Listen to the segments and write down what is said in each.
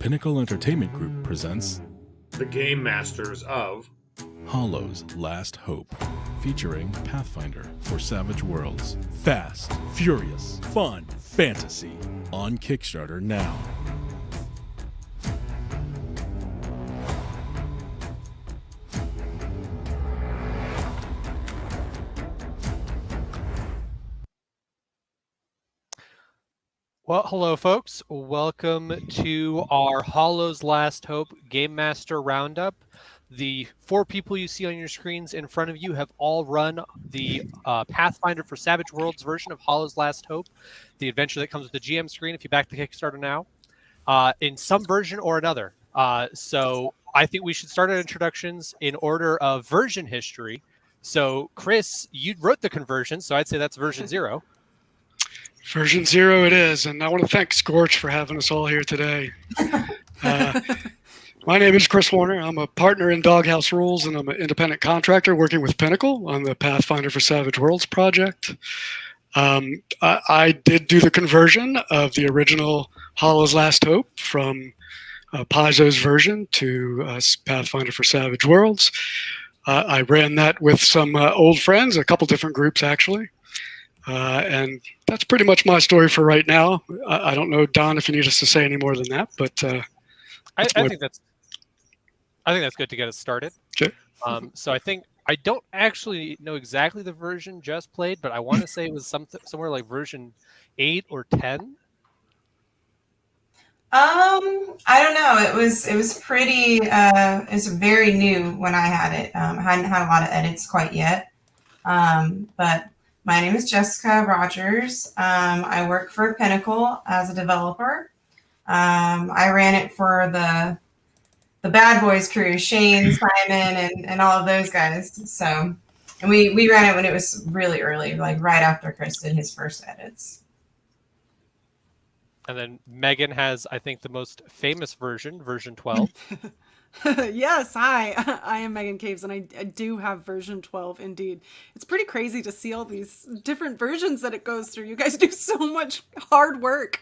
Pinnacle Entertainment Group presents The Game Masters of Hollow's Last Hope, featuring Pathfinder for Savage Worlds. Fast, furious, fun, fantasy. On Kickstarter now. Well, hello, folks. Welcome to our Hollow's Last Hope Game Master Roundup. The four people you see on your screens in front of you have all run the Pathfinder for Savage Worlds version of Hollow's Last Hope, the adventure that comes with the GM screen if you back the Kickstarter now, in some version or another. So I think we should start our introductions in order of version history. So, Chris, you wrote the conversion, so I'd say that's version 0. Version 0 it is, and I want to thank Scorch for having us all here today. My name is Chris Warner. I'm a partner in Doghouse Rules, and I'm an independent contractor working with Pinnacle on the Pathfinder for Savage Worlds project. I did do the conversion of the original Hollow's Last Hope from Paizo's version to Pathfinder for Savage Worlds. I ran that with some old friends, a couple different groups actually. And that's pretty much my story for right now. I don't know, Don, if you need us to say any more than that, but I think that's good to get us started. Okay. So I don't actually know exactly the version just played, but I want to say it was somewhere like version 8 or 10. I don't know. It was pretty. It was very new when I had it. I hadn't had a lot of edits quite yet, but. My name is Jessica Rogers. I work for Pinnacle as a developer. I ran it for the Bad Boys crew, Shane, Simon, and all of those guys. So, and we ran it when it was really early, like right after Chris did his first edits. And then Megan has, I think, the most famous version 12. Yes, hi. I am Megan Caves, and I do have version 12 indeed. It's pretty crazy to see all these different versions that it goes through. You guys do so much hard work.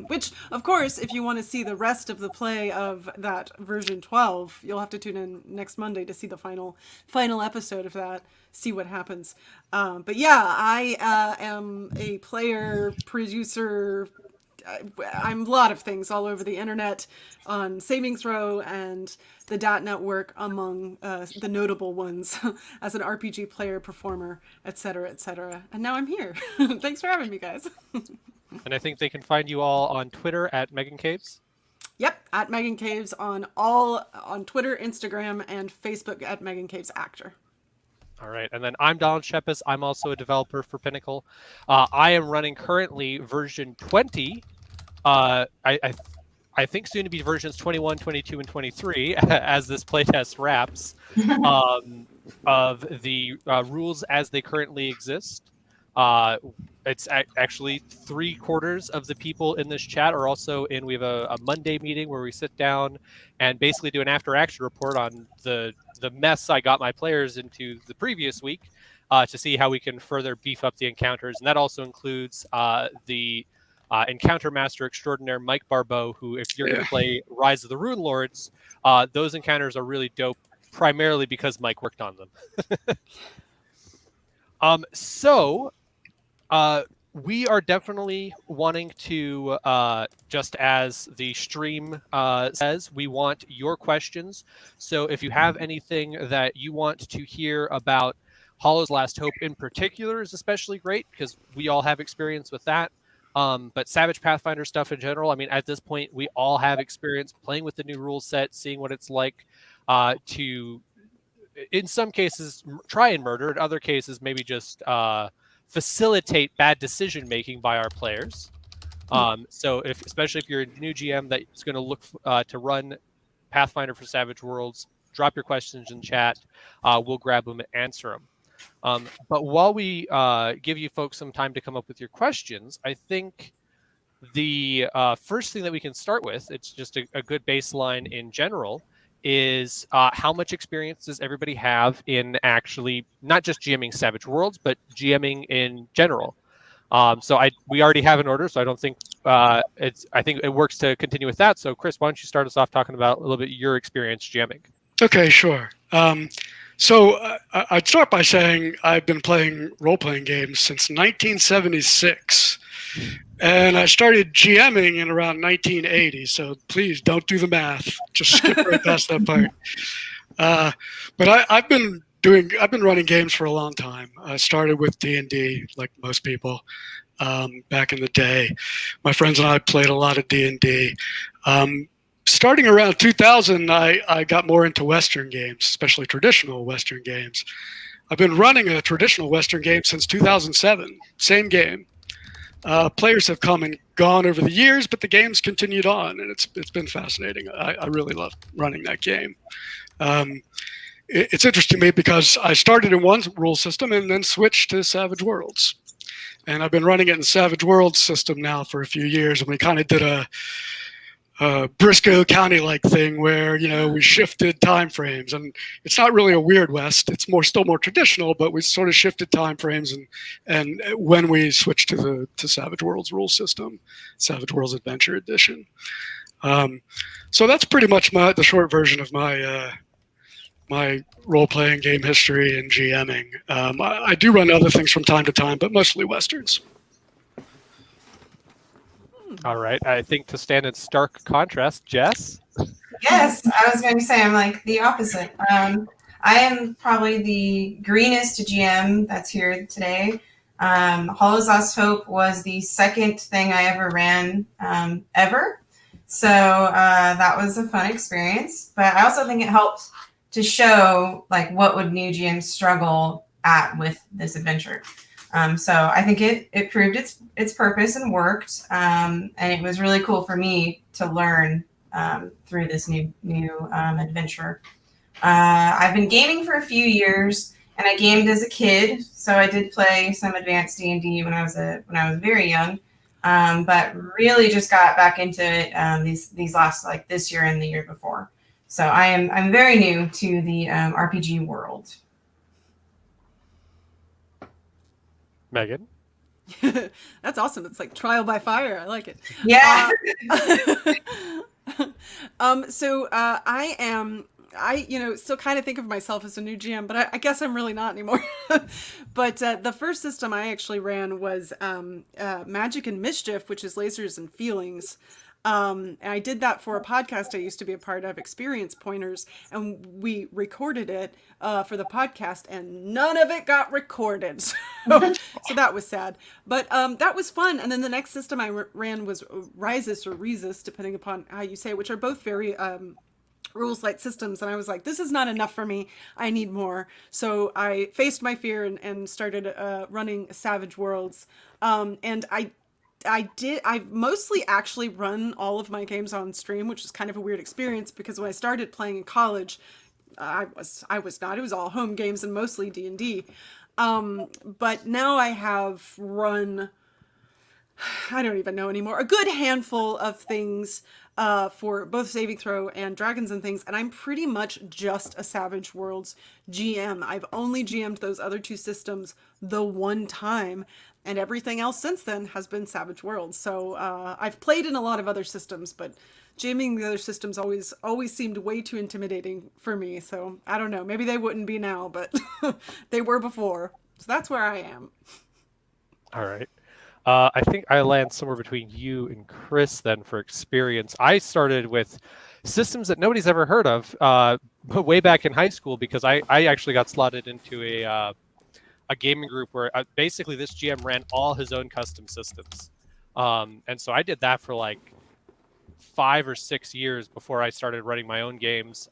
Which, of course, if you want to see the rest of the play of that version 12, you'll have to tune in next Monday to see the final episode of that, see what happens. But yeah, I am a player, producer, I'm a lot of things all over the internet, on Saving Throw and the .NET Network, among the notable ones, as an RPG player, performer, etc., etc. And now I'm here. Thanks for having me, guys. And I think they can find you all on Twitter at Megan Caves. Yep, at Megan Caves on Twitter, Instagram, and Facebook at Megan Caves Actor. All right, and then I'm Donald Shepis. I'm also a developer for Pinnacle. I am running currently version 20. I think soon to be versions 21, 22, and 23 as this playtest wraps of the rules as they currently exist. It's actually 3/4 of the people in this chat are also in. We have a Monday meeting where we sit down and basically do an after-action report on the mess I got my players into the previous week to see how we can further beef up the encounters. And that also includes the Encounter Master Extraordinaire Mike Barbeau, who, if you're going to play Rise of the Rune Lords, those encounters are really dope, primarily because Mike worked on them. We are definitely wanting to, just as the stream says, we want your questions. So if you have anything that you want to hear about Hollow's Last Hope in particular is especially great, because we all have experience with that. But Savage Pathfinder stuff in general, I mean, at this point, we all have experience playing with the new rule set, seeing what it's like to, in some cases, try and murder. In other cases, maybe just facilitate bad decision making by our players. So especially if you're a new GM that's going to look to run Pathfinder for Savage Worlds, drop your questions in chat. We'll grab them and answer them. But while we give you folks some time to come up with your questions, I think the first thing that we can start with, it's just a good baseline in general, is how much experience does everybody have in actually not just GMing Savage Worlds, but GMing in general. So we already have an order, so I don't think I think it works to continue with that. So, Chris, why don't you start us off talking about a little bit your experience jamming? Okay, sure. I'd start by saying I've been playing role-playing games since 1976. And I started GMing in around 1980. So please don't do the math. Just skip right past that part. But I've been running games for a long time. I started with D&D, like most people, back in the day. My friends and I played a lot of D&D. Starting around 2000, I got more into Western games, especially traditional Western games. I've been running a traditional Western game since 2007. Same game. Players have come and gone over the years, but the game's continued on, and it's been fascinating. I really love running that game. It's interesting to me because I started in one rule system and then switched to Savage Worlds. And I've been running it in Savage Worlds system now for a few years, and we kind of did a Briscoe County-like thing where, we shifted time frames, and it's not really a Weird West. It's still more traditional, but we sort of shifted time frames, and when we switched to Savage Worlds rule system, Savage Worlds Adventure Edition. So that's pretty much the short version of my role-playing game history and GMing. I do run other things from time to time, but mostly Westerns. All right. I think to stand in stark contrast, Jess? Yes, I was going to say I'm like the opposite. I am probably the greenest GM that's here today. Hollow's Last Hope was the second thing I ever ran ever. So that was a fun experience. But I also think it helped to show like what would new GMs struggle at with this adventure. So I think it proved its purpose and worked, and it was really cool for me to learn through this new adventure. I've been gaming for a few years, and I gamed as a kid, so I did play some advanced D&D when I was very young, but really just got back into it these last like this year and the year before. So I'm very new to the RPG world. Megan? That's awesome. It's like trial by fire. I like it. Yeah. I still kind of think of myself as a new GM, but I guess I'm really not anymore. But the first system I actually ran was Magic and Mischief, which is Lasers and Feelings. And I did that for a podcast I used to be a part of, Experience Pointers, and we recorded it for the podcast, and none of it got recorded. So that was sad. But that was fun. And then the next system I ran was Rises or Resus, depending upon how you say it, which are both very rules light systems. And I was like, this is not enough for me. I need more. So I faced my fear and started running Savage Worlds. And I've mostly actually run all of my games on stream, which is kind of a weird experience because when I started playing in college, I was not. It was all home games and mostly D&D. But now I have run, I don't even know anymore, a good handful of things for both Saving Throw and Dragons and things, and I'm pretty much just a Savage Worlds GM. I've only GM'd those other two systems the one time, and everything else since then has been Savage Worlds. So I've played in a lot of other systems, but GMing the other systems always seemed way too intimidating for me. So I don't know, maybe they wouldn't be now, but they were before. So that's where I am. All right. I think I land somewhere between you and Chris then for experience. I started with systems that nobody's ever heard of, but way back in high school because I actually got slotted into a gaming group where basically this GM ran all his own custom systems. And so I did that for like 5 or 6 years before I started running my own games.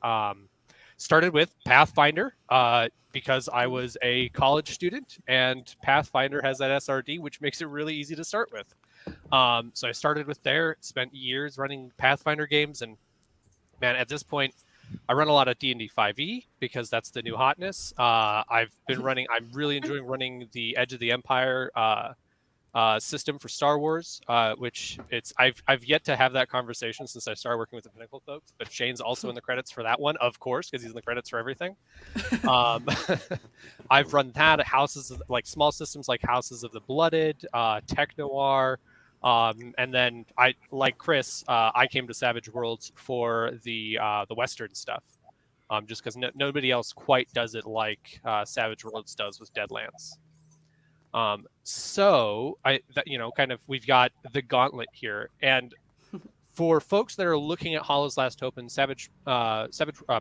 Started with Pathfinder because I was a college student and Pathfinder has that SRD, which makes it really easy to start with. So I started with there, spent years running Pathfinder games. And man, at this point, I run a lot of D&D 5e because that's the new hotness. I'm really enjoying running the Edge of the Empire system for Star Wars, which I've yet to have that conversation since I started working with the Pinnacle folks. But Shane's also in the credits for that one, of course, because he's in the credits for everything. I've run that at small systems like Houses of the Blooded, Tech Noir, And then I, like Chris, I came to Savage Worlds for the Western stuff, just because nobody else quite does it like Savage Worlds does with Deadlands. So kind of we've got the gauntlet here, and for folks that are looking at Hollow's Last Hope and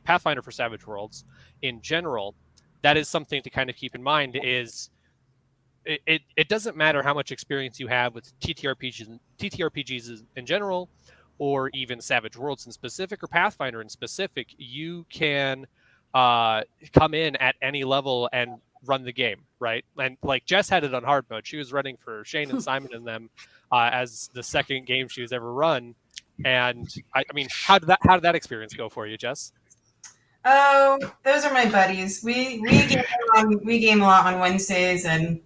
Pathfinder for Savage Worlds in general, that is something to kind of keep in mind. Is it doesn't matter how much experience you have with TTRPGs in general, or even Savage Worlds in specific, or Pathfinder in specific. You can come in at any level and run the game, right? And like Jess had it on hard mode. She was running for Shane and Simon and them as the second game she was ever run. And I mean, how did that experience go for you, Jess? Oh, those are my buddies. We game a lot on Wednesdays, and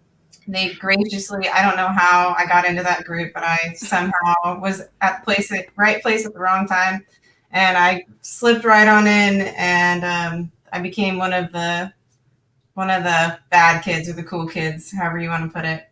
they graciously, I don't know how I got into that group, but I somehow was at the right place at the wrong time, and I slipped right on in, and I became one of the bad kids or the cool kids, however you want to put it.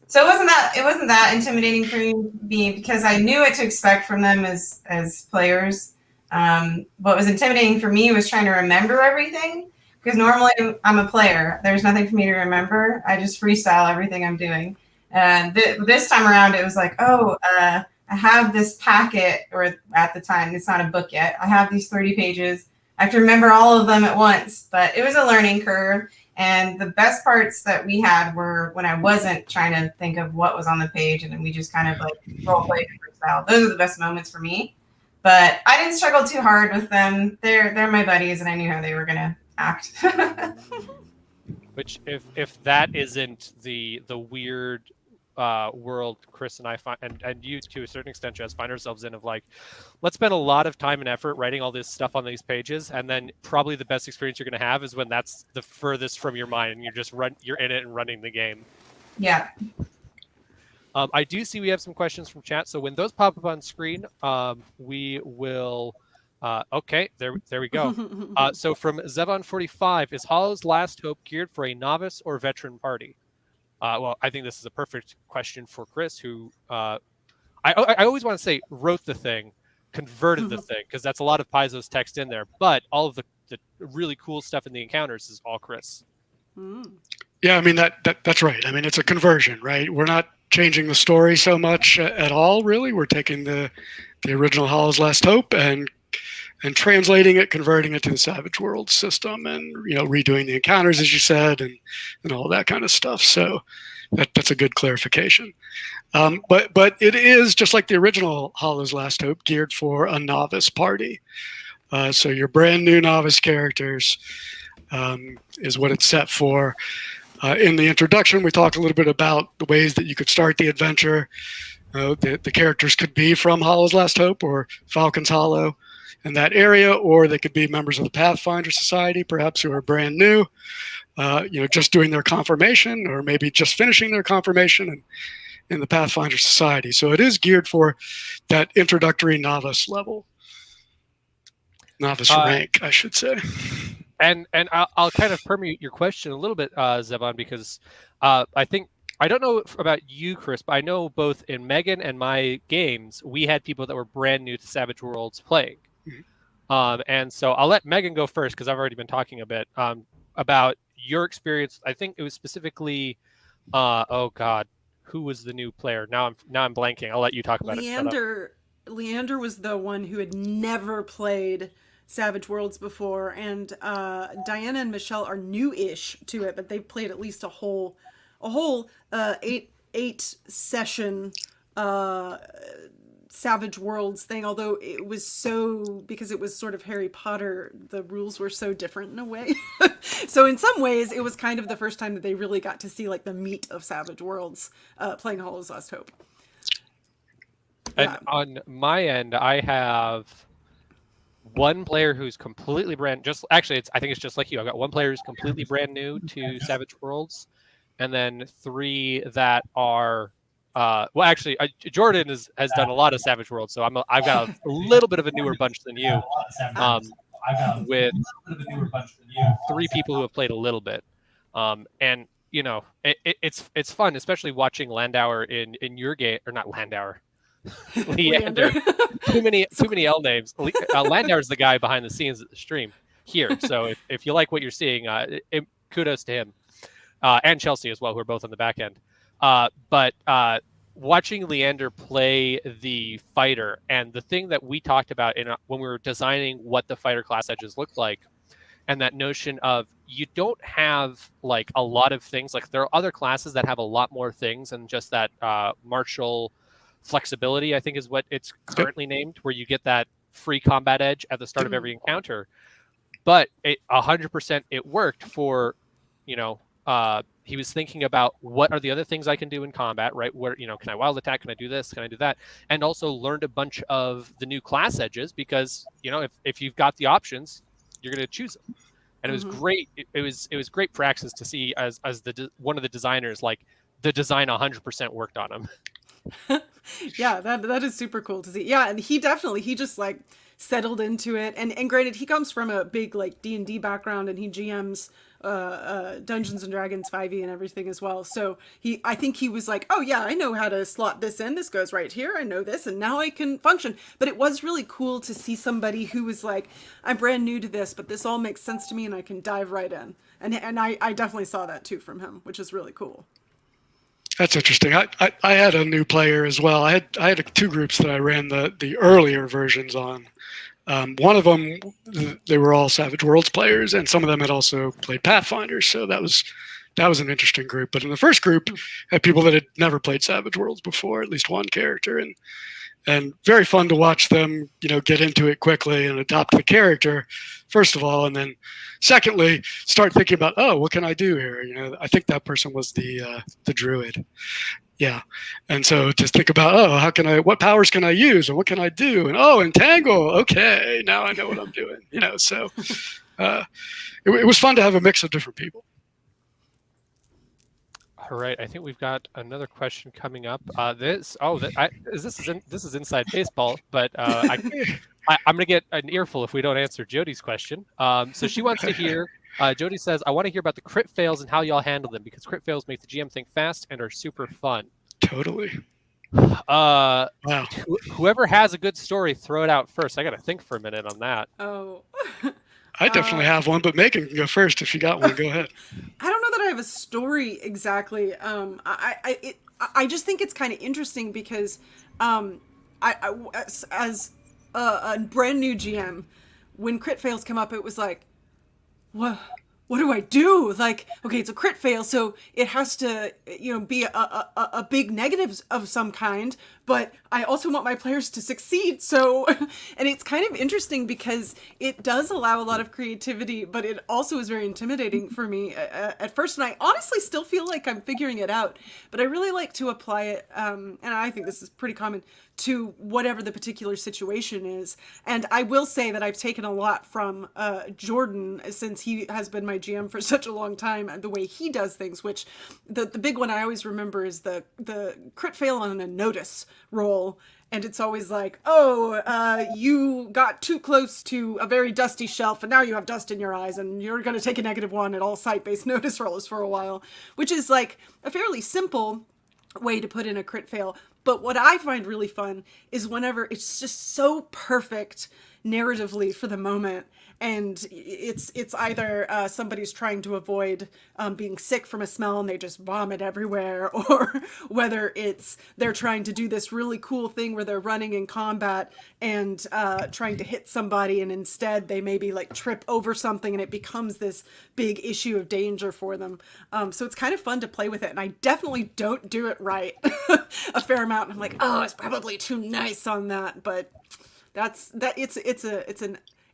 So it wasn't that intimidating for me because I knew what to expect from them as players. What was intimidating for me was trying to remember everything, because normally I'm a player. There's nothing for me to remember. I just freestyle everything I'm doing. And this time around, it was like, I have this packet, or at the time, it's not a book yet. I have these 30 pages. I have to remember all of them at once, but it was a learning curve. And the best parts that we had were when I wasn't trying to think of what was on the page, and then we just kind of like role played and freestyle. Those are the best moments for me. But I didn't struggle too hard with them. They're my buddies, and I knew how they were gonna act. Which, if that isn't the weird world Chris and I find, and you to a certain extent, Jess, find ourselves in, of like, let's spend a lot of time and effort writing all this stuff on these pages, and then probably the best experience you're going to have is when that's the furthest from your mind and you're in it and running the game. Yeah. I do see we have some questions from chat, so when those pop up on screen, we will. Okay, there we go. So from Zevon45, is Hollow's Last Hope geared for a novice or veteran party? Well, I think this is a perfect question for Chris, who I always want to say wrote the thing, converted the thing, because that's a lot of Paizo's text in there. But all of the really cool stuff in the encounters is all Chris. Yeah, I mean that's right. I mean, it's a conversion, right? We're not changing the story so much at all, really. We're taking the original Hollow's Last Hope and translating it, converting it to the Savage Worlds system, and redoing the encounters, as you said, and all that kind of stuff. So that's a good clarification. But it is just like the original Hollow's Last Hope, geared for a novice party. So your brand new novice characters is what it's set for. In the introduction, we talked a little bit about the ways that you could start the adventure. The characters could be from Hollow's Last Hope or Falcon's Hollow in that area, or they could be members of the Pathfinder Society, perhaps, who are brand new, just doing their confirmation, or maybe just finishing their confirmation in the Pathfinder Society. So it is geared for that introductory novice level, novice rank, I should say. And I'll kind of permeate your question a little bit, Zevon, because I don't know about you, Chris, but I know both in Megan and my games, we had people that were brand new to Savage Worlds playing. And so I'll let Megan go first, because I've already been talking a bit about your experience. I think it was specifically, oh God, who was the new player? Now I'm blanking. I'll let you talk about it. Leander was the one who had never played Savage Worlds before, and Diana and Michelle are new-ish to it, but they've played at least a whole eight session Savage Worlds thing, although it was because it was sort of Harry Potter, the rules were so different in a way. So in some ways, it was kind of the first time that they really got to see like the meat of Savage Worlds playing Hollow's Last Hope. And on my end, I have one player who's completely I think it's just like you. I've got one player who's completely brand new to Savage Worlds, and then three that are Jordan has done a lot of Savage Worlds, so I've got a little bit of a newer bunch than you. With three people who have played a little bit, and it's fun, especially watching Landauer in your game, or not Landauer, Leander. too many L names. Landauer's the guy behind the scenes at the stream here. So if you like what you're seeing, kudos to him, and Chelsea as well, who are both on the back end. But watching Leander play the fighter, and the thing that we talked about when we were designing what the fighter class edges looked like, and that notion of you don't have like a lot of things. Like there are other classes that have a lot more things than just that martial flexibility, I think is what it's currently named, where you get that free combat edge at the start of every encounter. But 100% it worked for, he was thinking about what are the other things I can do in combat, right? Where, can I wild attack? Can I do this? Can I do that? And also learned a bunch of the new class edges because, if you've got the options, you're going to choose them. And it was great. It was great praxis to see as one of the designers, like the design 100% worked on him. Yeah, that is super cool to see. Yeah, and he just like settled into it. And granted, he comes from a big like D&D background, and he GMs Dungeons and Dragons 5e and everything as well. So I think he was like, oh yeah, I know how to slot this in. This goes right here. I know this, and now I can function. But it was really cool to see somebody who was like, I'm brand new to this, but this all makes sense to me, and I can dive right in. And I definitely saw that too from him, which is really cool. That's interesting. I had a new player as well. I had two groups that I ran the earlier versions on. One of them, they were all Savage Worlds players, and some of them had also played Pathfinder. So that was an interesting group. But in the first group, I had people that had never played Savage Worlds before, at least one character, and very fun to watch them, get into it quickly and adopt the character, first of all, and then secondly, start thinking about, oh, what can I do here? I think that person was the druid. Yeah. And so just think about, oh, what powers can I use, and what can I do? And entangle. Okay, now I know what I'm doing. So it was fun to have a mix of different people. All right, I think we've got another question coming up. This is inside baseball, but I'm going to get an earful if we don't answer Jody's question. So she wants to hear. Jody says, "I want to hear about the crit fails and how y'all handle them, because crit fails make the GM think fast and are super fun." Totally. Wow. Whoever has a good story, throw it out first. I got to think for a minute on that. Oh. I definitely have one, but Megan can go first if you got one. Go ahead. I don't know that I have a story exactly. I just think it's kind of interesting because as a brand new GM, when crit fails come up, it was like, what do I do? Like, okay, it's a crit fail, so it has to, be a big negative of some kind, but I also want my players to succeed. So, and it's kind of interesting because it does allow a lot of creativity, but it also is very intimidating for me at first. And I honestly still feel like I'm figuring it out, but I really like to apply it. And I think this is pretty common to whatever the particular situation is. And I will say that I've taken a lot from Jordan, since he has been my GM for such a long time, the way he does things, which the big one I always remember is the crit fail on a notice roll. And it's always like, you got too close to a very dusty shelf, and now you have dust in your eyes, and you're going to take a -1 at all site-based notice rolls for a while, which is like a fairly simple way to put in a crit fail. But what I find really fun is whenever it's just so perfect narratively for the moment, and it's either somebody's trying to avoid being sick from a smell and they just vomit everywhere, or whether it's they're trying to do this really cool thing where they're running in combat and trying to hit somebody, and instead they maybe like trip over something and it becomes this big issue of danger for them. So it's kind of fun to play with it, and I definitely don't do it right a fair amount. I'm like, it's probably too nice on that, but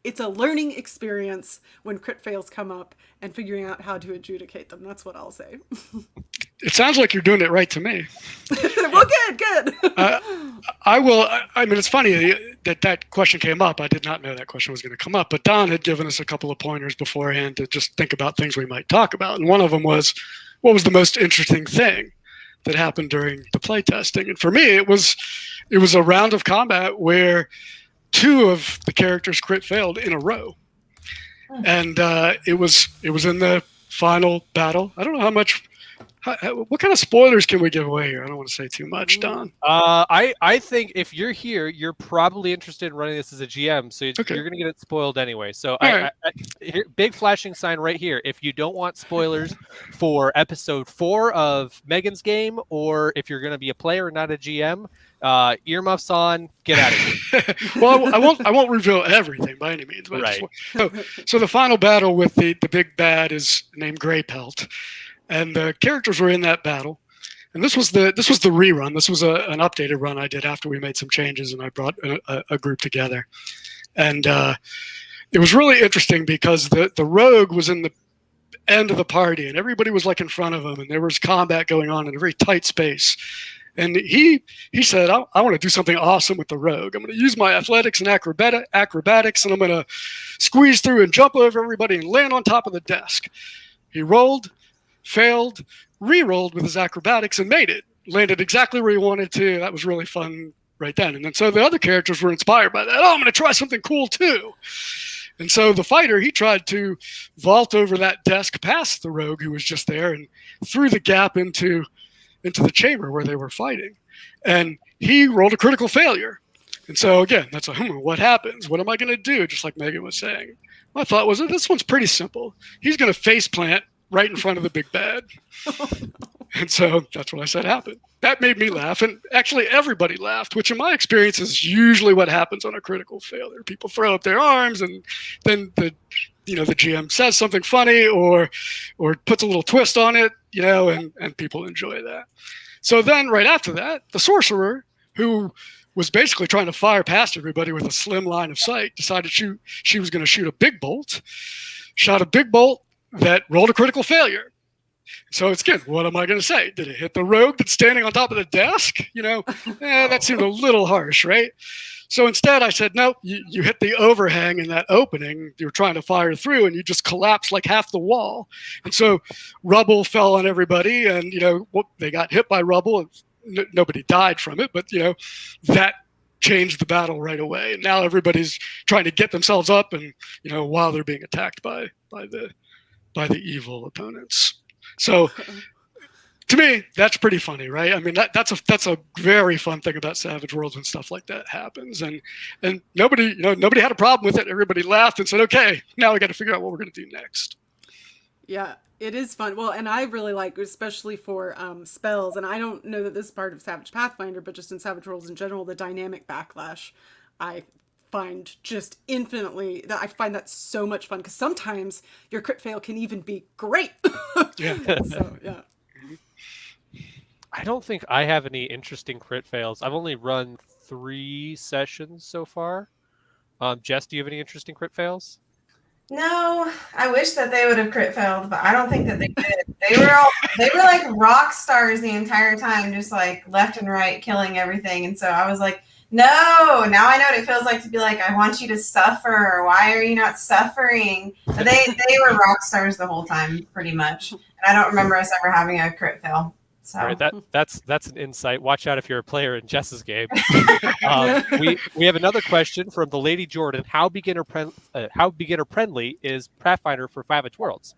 it's a learning experience when crit fails come up and figuring out how to adjudicate them. That's what I'll say. It sounds like you're doing it right to me. Well, good. I will. I mean, it's funny that question came up. I did not know that question was going to come up, but Don had given us a couple of pointers beforehand to just think about things we might talk about. And one of them was, what was the most interesting thing that happened during the play testing? And for me, it was a round of combat where 2 of the characters crit failed in a row, and it was in the final battle. I don't know how much. What kind of spoilers can we give away here? I don't want to say too much, Don. I think if you're here, you're probably interested in running this as a GM, so Okay. you're going to get it spoiled anyway. So right. big flashing sign right here. If you don't want spoilers for episode 4 of Megan's game, or if you're going to be a player and not a GM, earmuffs on, get out of here. Well, I won't reveal everything by any means. But Right. So the final battle with the big bad is named Grey Pelt. And the characters were in that battle, and this was the rerun. This was an updated run I did after we made some changes, and I brought a group together. And it was really interesting because the rogue was in the end of the party, and everybody was like in front of him, and there was combat going on in a very tight space. And he said, I want to do something awesome with the rogue. I'm going to use my athletics and acrobatics, and I'm going to squeeze through and jump over everybody and land on top of the desk. He rolled, failed, re-rolled with his acrobatics, and made it. Landed exactly where he wanted to. That was really fun right then. And then so the other characters were inspired by that. Oh, I'm going to try something cool too. And so the fighter, he tried to vault over that desk past the rogue who was just there and through the gap into the chamber where they were fighting. And he rolled a critical failure. And so again, that's what happens? What am I going to do? Just like Megan was saying. My thought was, this one's pretty simple. He's going to face plant right in front of the big bad. And so that's what I said happened. That made me laugh, and actually everybody laughed, which in my experience is usually what happens on a critical failure. People throw up their arms, and then the GM says something funny or puts a little twist on it, and people enjoy that. So then right after that, the sorcerer, who was basically trying to fire past everybody with a slim line of sight, decided she was going to shoot a big bolt, shot a big bolt that rolled a critical failure. So it's again, what am I going to say? Did it hit the rogue that's standing on top of the desk? That seemed a little harsh, right? So instead I said, no, you hit the overhang in that opening you're trying to fire through, and you just collapsed like half the wall. And so rubble fell on everybody, and, they got hit by rubble. Nobody died from it, but, that changed the battle right away. And now everybody's trying to get themselves up, and, while they're being attacked by the evil opponents. So to me, that's pretty funny, right? I mean, that's a very fun thing about Savage Worlds when stuff like that happens. And nobody had a problem with it. Everybody laughed and said, okay, now we got to figure out what we're going to do next. Yeah, it is fun. Well, and I really like, especially for spells, and I don't know that this is part of Savage Pathfinder, but just in Savage Worlds in general, the dynamic backlash, I find just infinitely, that I find that so much fun, because sometimes your crit fail can even be great. Yeah. So, yeah. I don't think I have any interesting crit fails. I've only run 3 sessions so far. Jess, do you have any interesting crit fails? No, I wish that they would have crit failed, but I don't think that they did. They were like rock stars the entire time, just like left and right killing everything. And so I was like, no, now I know what it feels like to be like, I want you to suffer. Why are you not suffering? But they were rock stars the whole time, pretty much. And I don't remember us ever having a crit fail. So. All right, that's an insight. Watch out if you're a player in Jess's game. We have another question from the Lady Jordan. How beginner friendly is Pathfinder for Savage Worlds?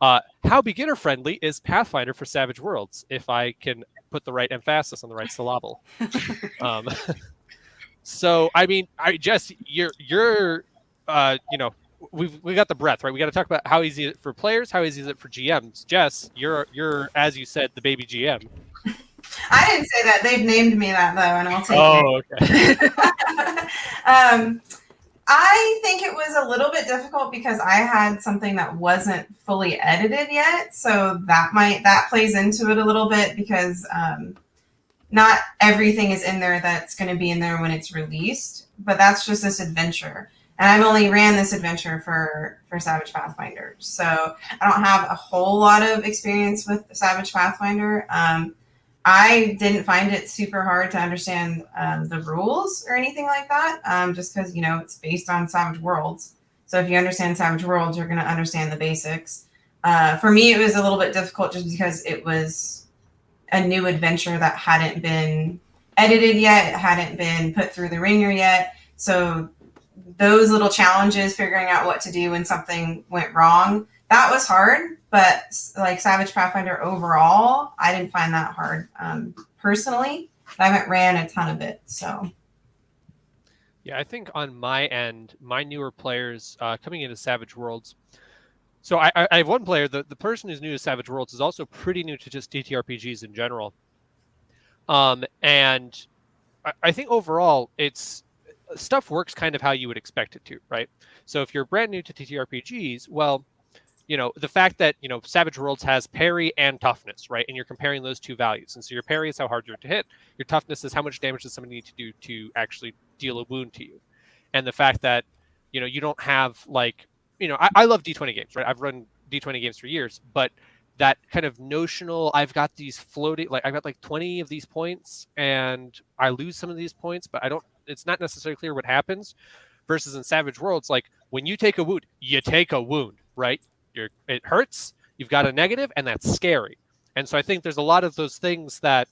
How beginner friendly is Pathfinder for Savage Worlds? If I can put the right emphasis on the right syllable. So I mean, Jess, you're we got the breadth, right? We got to talk about how easy is it for players, how easy is it for GMs. Jess, you're as you said, the baby GM. I didn't say that. They've named me that though, and I'll take it. Okay. I think it was a little bit difficult because I had something that wasn't fully edited yet, so that plays into it a little bit because not everything is in there that's going to be in there when it's released, but that's just this adventure. And I've only ran this adventure for Savage Pathfinder. So I don't have a whole lot of experience with Savage Pathfinder. I didn't find it super hard to understand the rules or anything like that, just because, it's based on Savage Worlds. So if you understand Savage Worlds, you're going to understand the basics. For me, it was a little bit difficult just because it was a new adventure that hadn't been edited yet. It hadn't been put through the ringer yet. So those little challenges, figuring out what to do when something went wrong, that was hard. but like Savage Pathfinder overall, I didn't find that hard personally. But I haven't ran a ton of it, so. Yeah, I think on my end, my newer players coming into Savage Worlds. So I have one player. The person who's new to Savage Worlds is also pretty new to just TTRPGs in general. And I think overall, it's stuff works kind of how you would expect it to, right? So if you're brand new to TTRPGs, well, the fact that, Savage Worlds has parry and toughness, right? And you're comparing those two values. And so your parry is how hard you're to hit. Your toughness is how much damage does somebody need to do to actually deal a wound to you. And the fact that, you don't have like, I love D20 games, right? I've run D20 games for years, but that kind of notional, I've got these floating, like I've got like 20 of these points and I lose some of these points, but it's not necessarily clear what happens. Versus in Savage Worlds, like when you take a wound, you take a wound, right? It hurts, you've got a negative, and that's scary. And so I think there's a lot of those things that,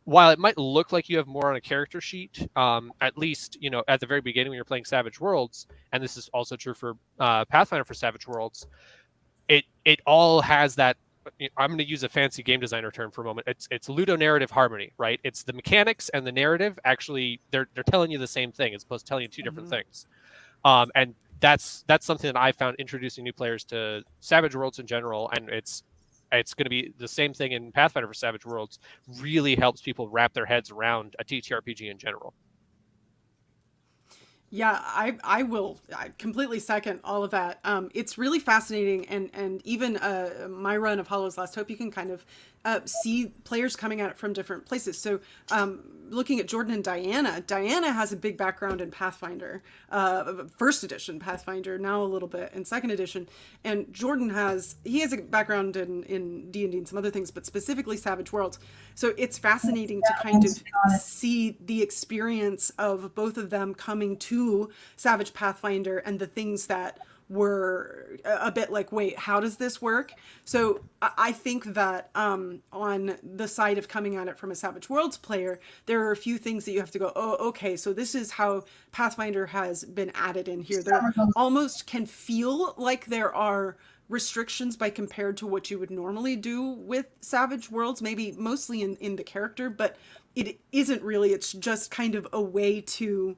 while it might look like you have more on a character sheet, at least, at the very beginning when you're playing Savage Worlds, and this is also true for Pathfinder for Savage Worlds, it all has that. I'm going to use a fancy game designer term for a moment. It's ludonarrative harmony, right? It's the mechanics and the narrative actually they're telling you the same thing as opposed to telling you two different things. And that's something that I found introducing new players to Savage Worlds in general, and it's going to be the same thing in Pathfinder for Savage Worlds. Really helps people wrap their heads around a TTRPG in general. Yeah, I completely second all of that. It's really fascinating, and even my run of Hollow's Last Hope, you can kind of see players coming at it from different places. So looking at Jordan and Diana has a big background in Pathfinder, first edition Pathfinder, now a little bit in second edition. And Jordan has a background in D&D and some other things, but specifically Savage Worlds. So it's fascinating to kind of see the experience of both of them coming to Savage Pathfinder and the things that were a bit like, wait, how does this work? So I think that on the side of coming at it from a Savage Worlds player, there are a few things that you have to go, oh, okay, so this is how Pathfinder has been added in here. There almost can feel like there are restrictions by compared to what you would normally do with Savage Worlds, maybe mostly in the character, but it isn't really. It's just kind of a way to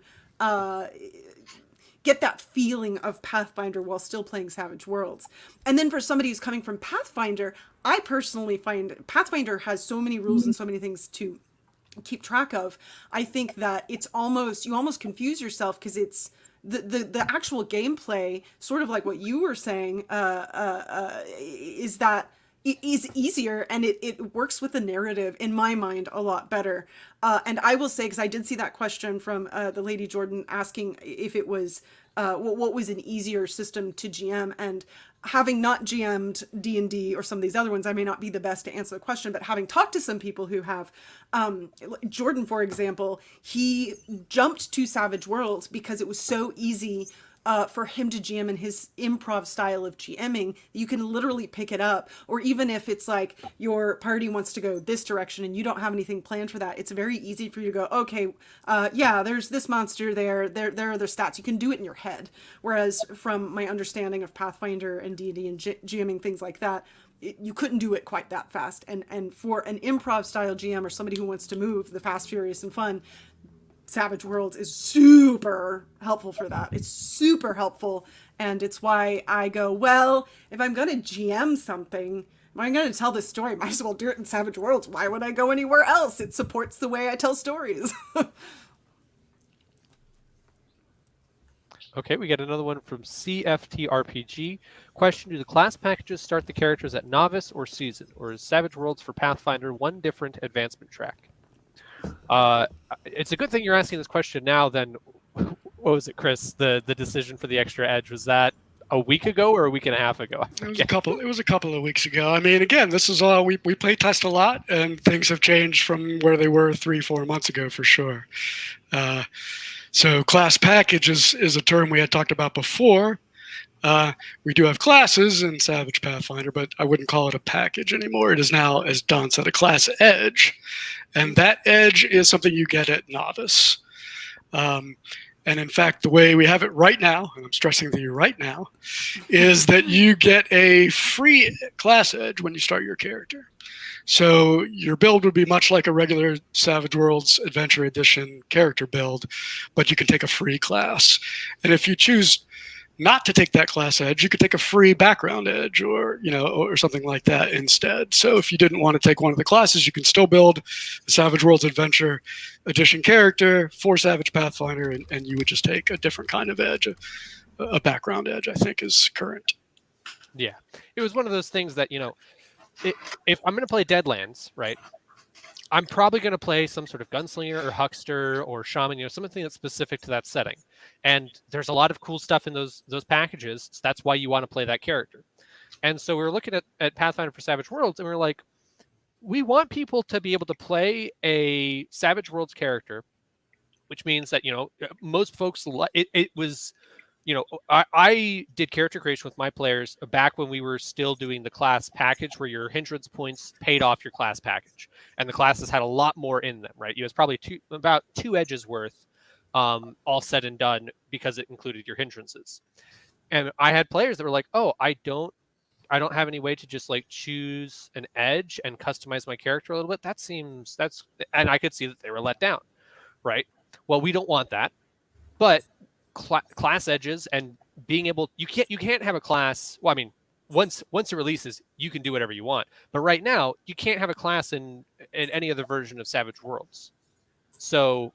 get that feeling of Pathfinder while still playing Savage Worlds. And then for somebody who's coming from Pathfinder, I personally find Pathfinder has so many rules and so many things to keep track of. I think that you almost confuse yourself because it's the actual gameplay, sort of like what you were saying, is that it is easier and it works with the narrative in my mind a lot better. And I will say, because I did see that question from the lady Jordan asking if it was what was an easier system to GM, and having not GM'd D&D or some of these other ones, I may not be the best to answer the question, but having talked to some people who have, Jordan, for example, he jumped to Savage Worlds because it was so easy for him to GM in his improv style of GMing. You can literally pick it up, or even if it's like your party wants to go this direction and you don't have anything planned for that, it's very easy for you to go, okay, yeah, there's this monster there are their stats. You can do it in your head. Whereas from my understanding of Pathfinder and D&D and GMing things like that, you couldn't do it quite that fast. And for an improv style GM or somebody who wants to move the fast, furious, and fun, Savage Worlds is super helpful for that. It's super helpful, and it's why I go, well, if I'm going to GM something, if I'm going to tell this story, might as well do it in Savage Worlds. Why would I go anywhere else? It supports the way I tell stories. Okay, we get another one from CFTRPG. Question, do the class packages start the characters at Novice or Season, or is Savage Worlds for Pathfinder one different advancement track? It's a good thing you're asking this question now. Then, what was it, Chris? The decision for the extra edge, was that a week ago or a week and a half ago? It was a couple of weeks ago. I mean, again, this is all we play test a lot, and things have changed from where they were 3-4 months ago for sure. So class package is a term we had talked about before. We do have classes in Savage Pathfinder, but I wouldn't call it a package anymore. It is now, as Don said, a class edge. And that edge is something you get at Novice. And in fact, the way we have it right now, and I'm stressing the right now, is that you get a free class edge when you start your character. So your build would be much like a regular Savage Worlds Adventure Edition character build, but you can take a free class. And if you choose not to take that class edge, you could take a free background edge, or or something like that instead. So if you didn't want to take one of the classes, you can still build a Savage Worlds Adventure Edition character for Savage Pathfinder, and you would just take a different kind of edge, a background edge, I think is current. Yeah, it was one of those things that if I'm going to play Deadlands, right, I'm probably going to play some sort of gunslinger or huckster or shaman, something that's specific to that setting. And there's a lot of cool stuff in those packages. So that's why you want to play that character. And so we were looking at Pathfinder for Savage Worlds, and we were like, we want people to be able to play a Savage Worlds character, which means that, most folks, it was, I did character creation with my players back when we were still doing the class package, where your hindrance points paid off your class package, and the classes had a lot more in them, right? It was probably about 2 edges worth, all said and done, because it included your hindrances. And I had players that were like, "Oh, I don't have any way to just like choose an edge and customize my character a little bit. And I could see that they were let down, right? Well, we don't want that, but class edges and being able, you can't have a class. Well, I mean, once it releases, you can do whatever you want. But right now, you can't have a class in any other version of Savage Worlds. So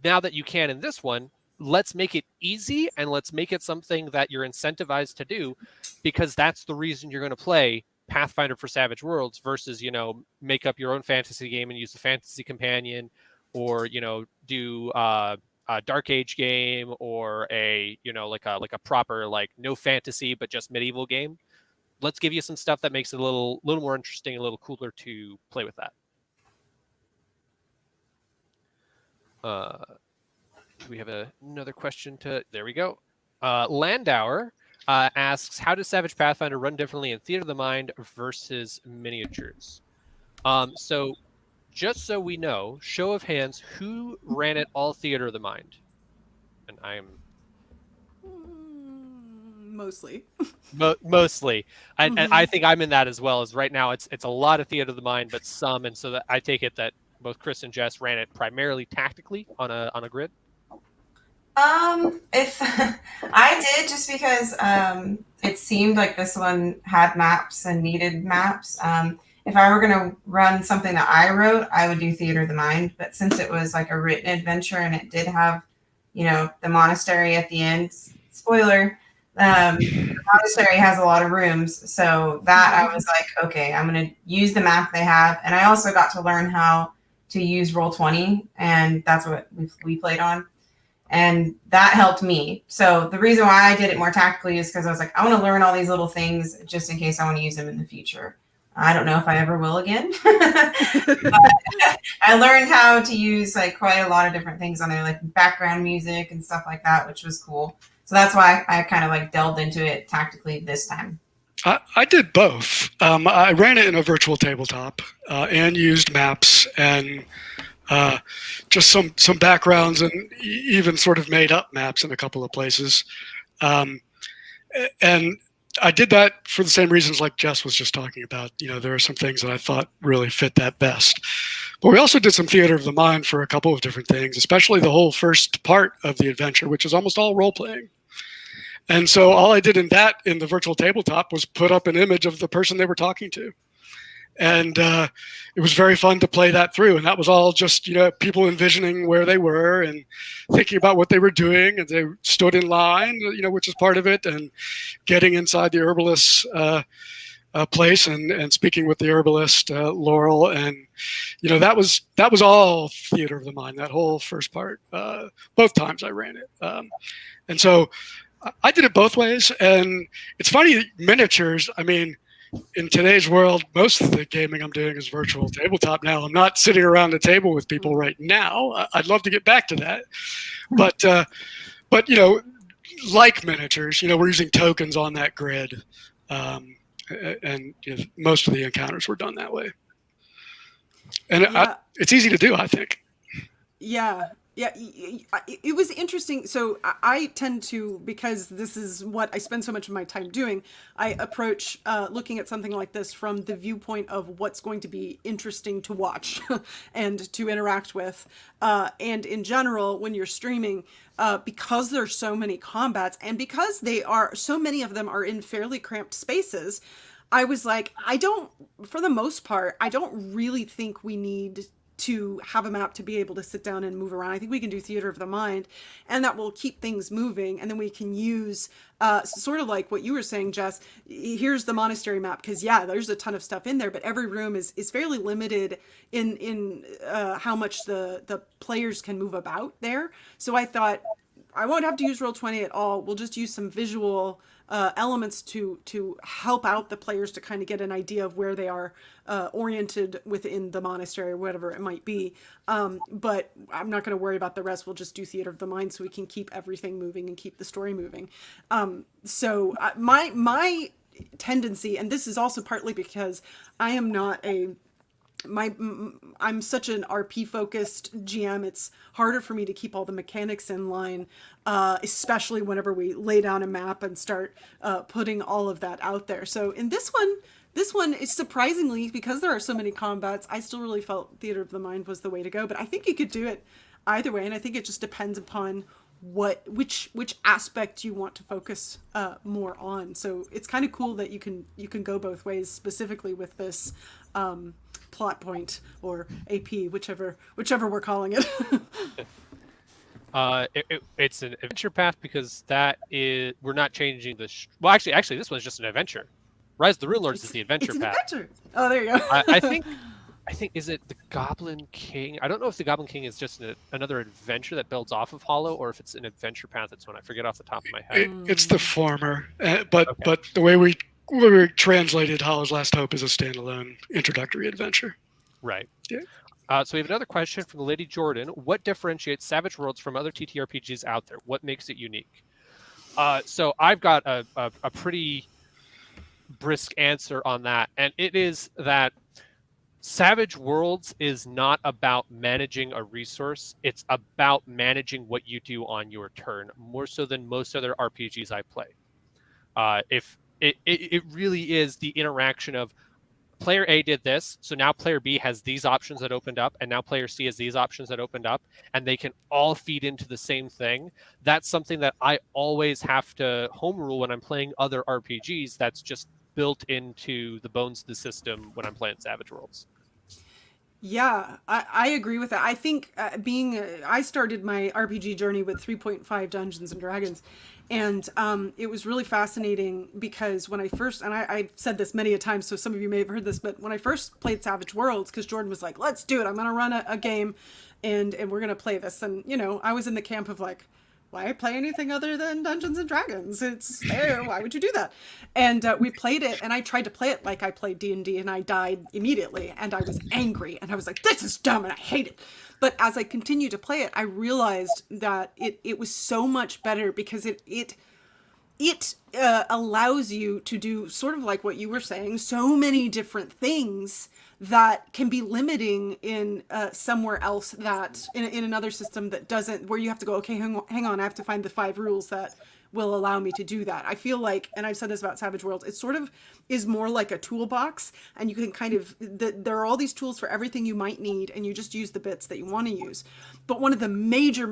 now that you can in this one, let's make it easy, and let's make it something that you're incentivized to do, because that's the reason you're going to play Pathfinder for Savage Worlds versus, make up your own fantasy game and use the fantasy companion, or, do a Dark Age game, or a, like a proper, like, no fantasy, but just medieval game. Let's give you some stuff that makes it a little more interesting, a little cooler to play with that. We have another question there we go. Landauer asks, how does Savage Pathfinder run differently in Theater of the Mind versus miniatures? So just so we know, show of hands, who ran it all Theater of the Mind? And I'm mostly. Mostly. And I think I'm in that as well. As right now, it's a lot of Theater of the Mind, but some, and so that I take it that both Chris and Jess ran it primarily tactically on a grid. If I did, just because it seemed like this one had maps and needed maps. If I were going to run something that I wrote, I would do Theater of the Mind. But since it was like a written adventure and it did have, the monastery at the end, spoiler, the monastery has a lot of rooms. So that I was like, okay, I'm going to use the map they have. And I also got to learn how to use Roll20, and that's what we played on. And that helped me. So the reason why I did it more tactically is because I was like, I want to learn all these little things just in case I want to use them in the future. I don't know if I ever will again. But I learned how to use like quite a lot of different things on there, like background music and stuff like that, which was cool. So that's why I kind of like delved into it tactically this time. I did both. I ran it in a virtual tabletop and used maps and just some backgrounds, and even sort of made up maps in a couple of places. And I did that for the same reasons like Jess was just talking about. There are some things that I thought really fit that best. But we also did some Theater of the Mind for a couple of different things, especially the whole first part of the adventure, which is almost all role-playing. And so all I did in the virtual tabletop was put up an image of the person they were talking to. And it was very fun to play that through. And that was all just, people envisioning where they were and thinking about what they were doing. And they stood in line, which is part of it, and getting inside the herbalist's place and speaking with the herbalist, Laurel. And, that was all Theater of the Mind, that whole first part. Both times I ran it. And so I did it both ways. And it's funny, miniatures, I mean, in today's world, most of the gaming I'm doing is virtual tabletop now. I'm not sitting around a table with people right now. I'd love to get back to that. But like miniatures, we're using tokens on that grid. And most of the encounters were done that way. And it's easy to do, I think. Yeah. Yeah, it was interesting. So I tend to, because this is what I spend so much of my time doing, I approach looking at something like this from the viewpoint of what's going to be interesting to watch and to interact with. And in general, when you're streaming, because there's so many combats and because so many of them are in fairly cramped spaces, I was like, for the most part, I don't really think we need to have a map to be able to sit down and move around. I think we can do theater of the mind, and that will keep things moving. And then we can use sort of like what you were saying, Jess. Here's the monastery map, because there's a ton of stuff in there, but every room is fairly limited in how much the players can move about there. So I thought I won't have to use Roll20 at all. We'll just use some visual elements to help out the players to kind of get an idea of where they are oriented within the monastery or whatever it might be. But I'm not going to worry about the rest. We'll just do theater of the mind so we can keep everything moving and keep the story moving. So my tendency, and this is also partly because I am not I'm such an RP focused GM. It's harder for me to keep all the mechanics in line, especially whenever we lay down a map and start putting all of that out there. So in this one is surprisingly, because there are so many combats, I still really felt Theater of the Mind was the way to go. But I think you could do it either way, and I think it just depends upon which aspect you want to focus more on. So it's kind of cool that you can go both ways, specifically with this plot point or AP, whichever we're calling it. It's an adventure path because we're not changing well, actually, this one's just an adventure. Rise of the Rune Lords is the adventure path. Adventure. Oh, there you go. I think is it the Goblin King? I don't know if the Goblin King is just another adventure that builds off of Hollow, or if it's an adventure path. That's one I forget off the top of my head. It's the former, but the way we translated Hollow's Last Hope is a standalone introductory adventure. Right. Yeah. So we have another question from the Lady Jordan. What differentiates Savage Worlds from other TTRPGs out there? What makes it unique? So I've got a pretty brisk answer on that, and it is that Savage Worlds is not about managing a resource. It's about managing what you do on your turn, more so than most other RPGs I play. If it really is the interaction of player A did this, so now player B has these options that opened up, and now player C has these options that opened up, and they can all feed into the same thing. That's something that I always have to home rule when I'm playing other RPGs. That's just built into the bones of the system when I'm playing Savage Worlds. Yeah, I agree with that. I think I started my RPG journey with 3.5 Dungeons and Dragons, and it was really fascinating because when I first, and I've said this many a time, so some of you may have heard this, but when I first played Savage Worlds, because Jordan was like, let's do it, I'm going to run a game, and we're going to play this. And, I was in the camp of like, why play anything other than Dungeons and Dragons? It's there. Why would you do that? And we played it, and I tried to play it like I played D&D, and I died immediately, and I was angry, and I was like, this is dumb, and I hate it. But as I continued to play it, I realized that it was so much better because it allows you to do sort of like what you were saying, so many different things that can be limiting in somewhere else, that in another system that doesn't, where you have to go, okay, hang on, I have to find the 5 rules that will allow me to do that. I feel like, and I've said this about Savage Worlds, it sort of is more like a toolbox, and you can kind of, there are all these tools for everything you might need, and you just use the bits that you want to use. But one of the major,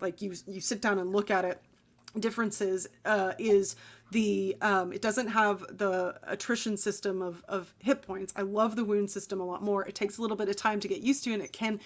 like you sit down and look at it, differences is the it doesn't have the attrition system of hit points. I love the wound system a lot more. It takes a little bit of time to get used to, and it can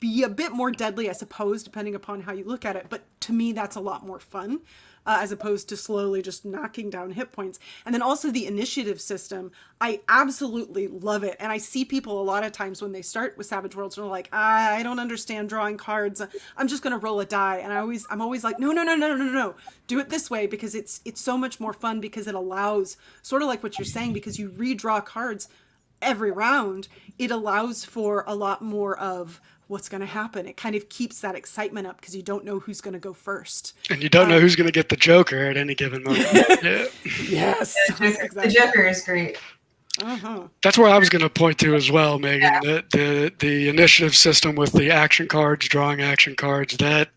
be a bit more deadly, I suppose, depending upon how you look at it. But to me, that's a lot more fun, as opposed to slowly just knocking down hit points. And then also the initiative system, I absolutely love it. And I see people a lot of times when they start with Savage Worlds, and they're like, I don't understand drawing cards. I'm just going to roll a die. And I'm always like, no. Do it this way, because it's so much more fun, because it allows, sort of like what you're saying, because you redraw cards every round, it allows for a lot more of what's going to happen. It kind of keeps that excitement up, because you don't know who's going to go first. And you don't know who's going to get the Joker at any given moment. Yeah. Yes. The Joker is great. That's where I was going to point to as well, Megan. The initiative system with the action cards, drawing action cards, that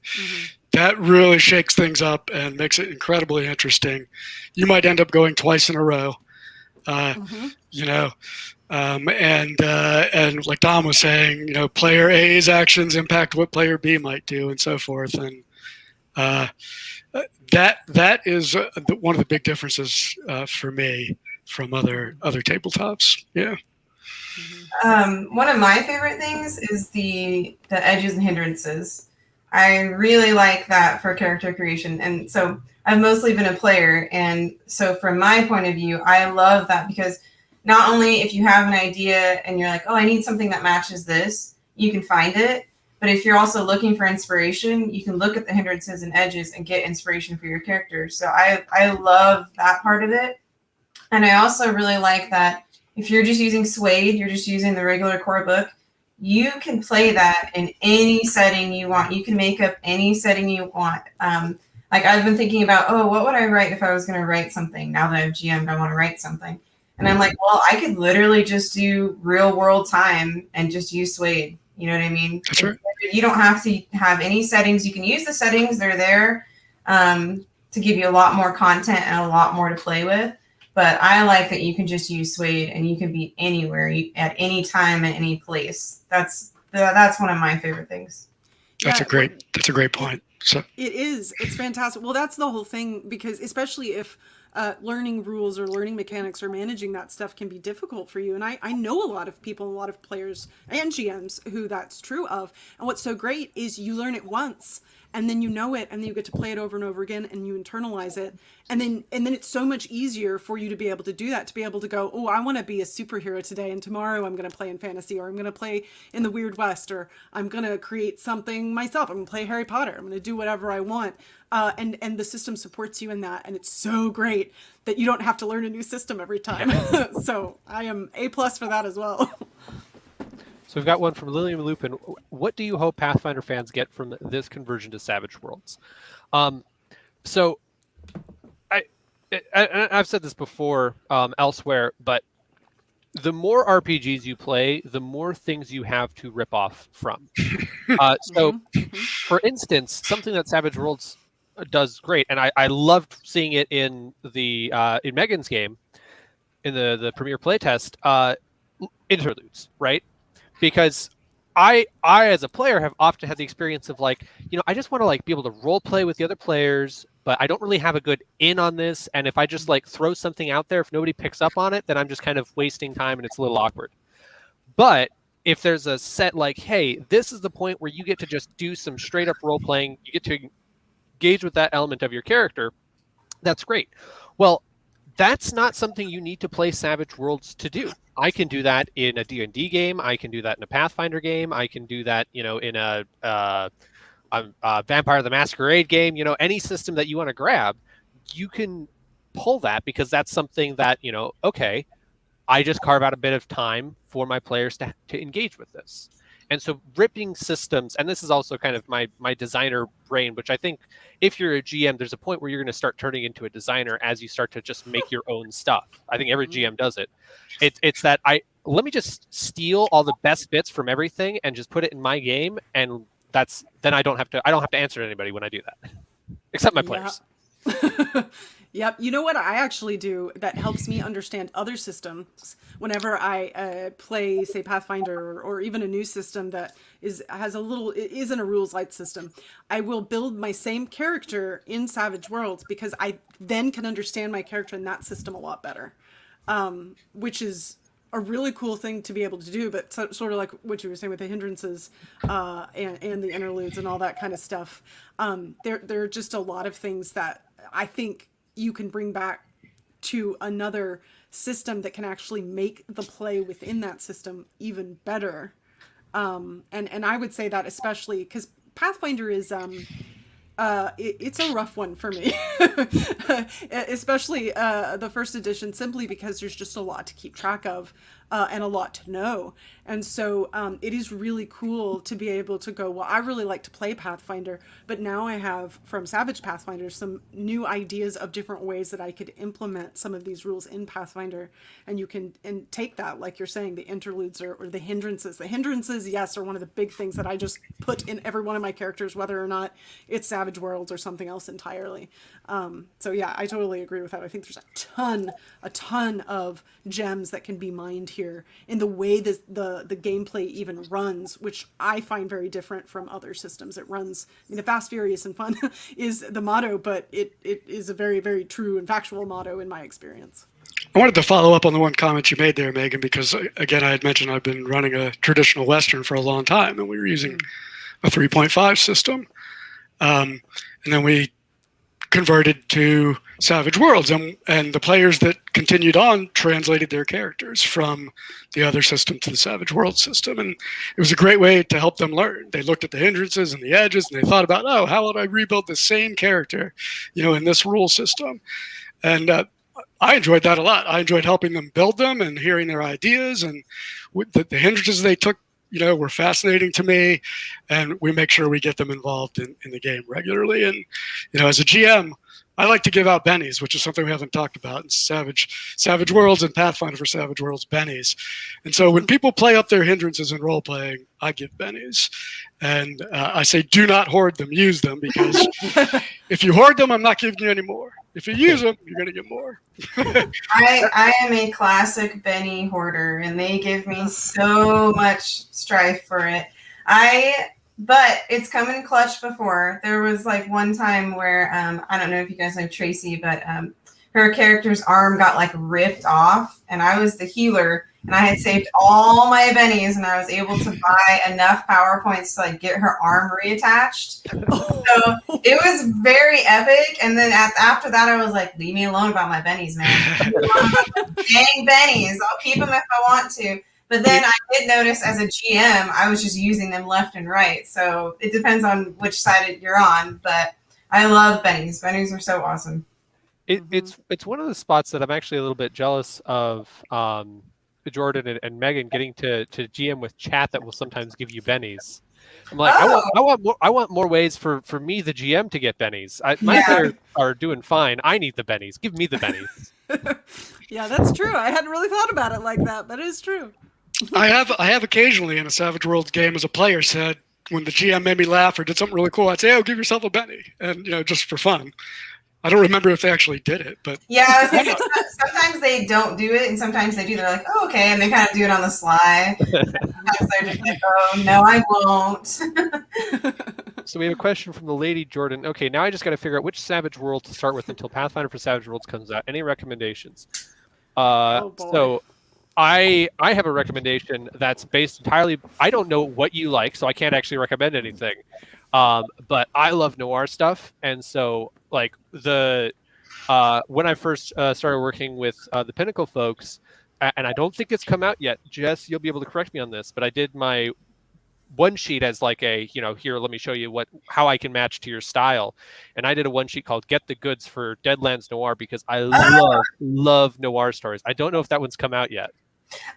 really shakes things up and makes it incredibly interesting. You might end up going twice in a row, you know, and like Dom was saying, you know, player A's actions impact what player B might do, and so forth. And that is one of the big differences for me from other tabletops. Yeah. One of my favorite things is the edges and hindrances. I really like that for character creation. And so I've mostly been a player. And so from my point of view, I love that because not only if you have an idea and you're like, oh, I need something that matches this, you can find it. But if you're also looking for inspiration, you can look at the hindrances and edges and get inspiration for your character. So I love that part of it. And I also really like that if you're just using Suede, you're just using the regular core book, you can play that in any setting you want. You can make up any setting you want. Like I've been thinking about, oh, what would I write if I was going to write something? Now that I've GM'd, I want to write something. And I'm like, well, I could literally just do real world time and just use Suede. You know what I mean? That's right. You don't have to have any settings. You can use the settings. They're there to give you a lot more content and a lot more to play with. But I like that you can just use Suede and you can be anywhere at any time at any place. That's one of my favorite things. That's a great point. So it is. It's fantastic. Well, that's the whole thing, because especially if learning rules or learning mechanics or managing that stuff can be difficult for you. And I know a lot of people, a lot of players and GMs who that's true of. And what's so great is you learn it once and then you know it, and then you get to play it over and over again and you internalize it. And then it's so much easier for you to be able to do that, to be able to go, oh, I want to be a superhero today, and tomorrow I'm going to play in fantasy, or I'm going to play in the Weird West, or I'm going to create something myself. I'm going to play Harry Potter. I'm going to do whatever I want. And the system supports you in that. And it's so great that you don't have to learn a new system every time. So I am A+ for that as well. So we've got one from Lillian Lupin. What do you hope Pathfinder fans get from this conversion to Savage Worlds? So I've said this before elsewhere, but the more RPGs you play, the more things you have to rip off from. For instance, something that Savage Worlds does great, and I loved seeing it in the in Megan's game, in the premiere playtest, interludes, right? Because I as a player have often had the experience of like, I just want to like be able to role play with the other players, but I don't really have a good in on this. And if I just like throw something out there, if nobody picks up on it, then I'm just kind of wasting time and it's a little awkward. But if there's a set like, hey, this is the point where you get to just do some straight up role playing, you get to engage with that element of your character, that's great. Well, that's not something you need to play Savage Worlds to do. I can do that in a D&D game. I can do that in a Pathfinder game. I can do that, in a Vampire the Masquerade game. Any system that you want to grab, you can pull that, because that's something that, okay, I just carve out a bit of time for my players to engage with this. And so ripping systems, and this is also kind of my designer brain, which I think if you're a GM, there's a point where you're going to start turning into a designer as you start to just make your own stuff. I think every GM does it. It's that let me just steal all the best bits from everything and just put it in my game, and then I don't have to answer to anybody when I do that, except my players. Yep. You know what I actually do that helps me understand other systems whenever I play, say, Pathfinder or even a new system that isn't a rules light system. I will build my same character in Savage Worlds, because I then can understand my character in that system a lot better, which is a really cool thing to be able to do. But sort of like what you were saying with the hindrances and the interludes and all that kind of stuff, there are just a lot of things that I think you can bring back to another system that can actually make the play within that system even better. And I would say that especially because Pathfinder is it's a rough one for me, especially the first edition, simply because there's just a lot to keep track of. and a lot to know. And so it is really cool to be able to go, well, I really like to play Pathfinder, but now I have from Savage Pathfinder some new ideas of different ways that I could implement some of these rules in Pathfinder. And you can take that, like you're saying, the interludes or the hindrances. The hindrances, yes, are one of the big things that I just put in every one of my characters, whether or not it's Savage Worlds or something else entirely. So yeah, I totally agree with that. I think there's a ton of gems that can be mined here in the way that the gameplay even runs, which I find very different from other systems. It runs, I mean, the fast, furious, and fun is the motto, but it is a very, very true and factual motto in my experience. I wanted to follow up on the one comment you made there, Megan, because again, I had mentioned I've been running a traditional Western for a long time, and we were using a 3.5 system. And then we converted to Savage Worlds, and the players that continued on translated their characters from the other system to the Savage Worlds system, and it was a great way to help them learn. They looked at the hindrances and the edges, and they thought about, oh, how would I rebuild the same character, in this rule system? And I enjoyed that a lot. I enjoyed helping them build them and hearing their ideas, and the hindrances they took were fascinating to me, and we make sure we get them involved in the game regularly. And, as a GM, I like to give out bennies, which is something we haven't talked about in Savage Worlds and Pathfinder for Savage Worlds, bennies. And so when people play up their hindrances in role-playing, I give bennies. And I say, do not hoard them, use them, because if you hoard them, I'm not giving you any more. If you use them, you're going to get more. I am a classic Benny hoarder, and they give me so much strife for it. But it's come in clutch before. There was like one time where I don't know if you guys know Tracy, but her character's arm got like ripped off, and I was the healer, and I had saved all my bennies, and I was able to buy enough power points to like get her arm reattached. So it was very epic. And then after that, I was like, leave me alone about my bennies, man. Dang bennies, I'll keep them if I want to. But then I did notice as a GM, I was just using them left and right. So it depends on which side you're on. But I love bennies. Bennies are so awesome. It's one of the spots that I'm actually a little bit jealous of Jordan and Megan getting to GM with chat that will sometimes give you bennies. I'm like, I want more ways for me, the GM, to get bennies. My players are doing fine. I need the bennies. Give me the bennies. Yeah, that's true. I hadn't really thought about it like that, but it is true. I have occasionally in a Savage Worlds game as a player said, when the GM made me laugh or did something really cool, I'd say, oh, give yourself a Benny. And, just for fun. I don't remember if they actually did it, but yeah, sometimes they don't do it, and sometimes they do. They're like, oh, okay, and they kind of do it on the sly. Sometimes they're just like, oh, no, I won't. So we have a question from the lady Jordan. Okay, now I just got to figure out which Savage World to start with until Pathfinder for Savage Worlds comes out. Any recommendations? So I have a recommendation that's based entirely. I don't know what you like, so I can't actually recommend anything. But I love noir stuff, and so like when I first started working with the Pinnacle folks, and I don't think it's come out yet. Jess, you'll be able to correct me on this, but I did my one sheet as like a here, let me show you how I can match to your style, and I did a one sheet called "Get the Goods" for Deadlands Noir because I love noir stories. I don't know if that one's come out yet.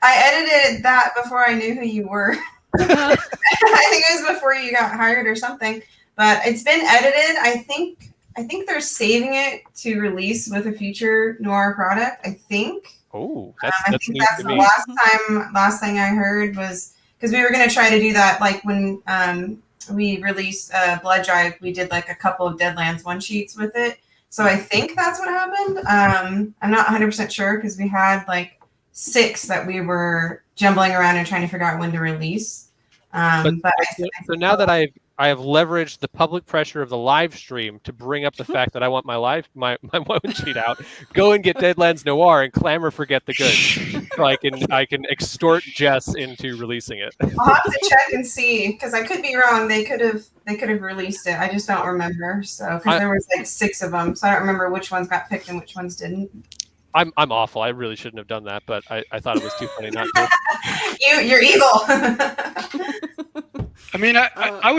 I edited that before I knew who you were. I think it was before you got hired or something, but it's been edited. I think they're saving it to release with a future noir product. I think. Oh, I think that's the last thing I heard was because we were going to try to do that. Like when we released Blood Drive, we did like a couple of Deadlands one sheets with it. So I think that's what happened. I'm not 100% sure because we had like 6 that we were jumbling around and trying to figure out when to release. So now that I have leveraged the public pressure of the live stream to bring up the fact that I want my one sheet out, go and get Deadlands Noir and clamor for Get the Goods. So I can extort Jess into releasing it. I'll have to check and see because I could be wrong. They could have released it. I just don't remember. So because there was like 6 of them, so I don't remember which ones got picked and which ones didn't. I'm awful. I really shouldn't have done that, but I thought it was too funny not to. You're evil. I mean, I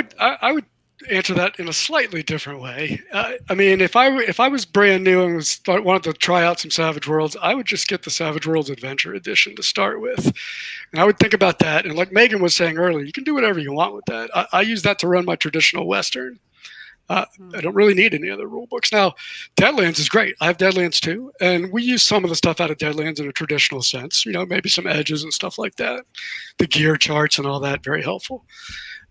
would answer that in a slightly different way. I mean, if I was brand new and wanted to try out some Savage Worlds, I would just get the Savage Worlds Adventure Edition to start with, and I would think about that. And like Megan was saying earlier, you can do whatever you want with that. I use that to run my traditional Western. I don't really need any other rule books. Now, Deadlands is great. I have Deadlands too, and we use some of the stuff out of Deadlands in a traditional sense. Maybe some edges and stuff like that. The gear charts and all that, very helpful.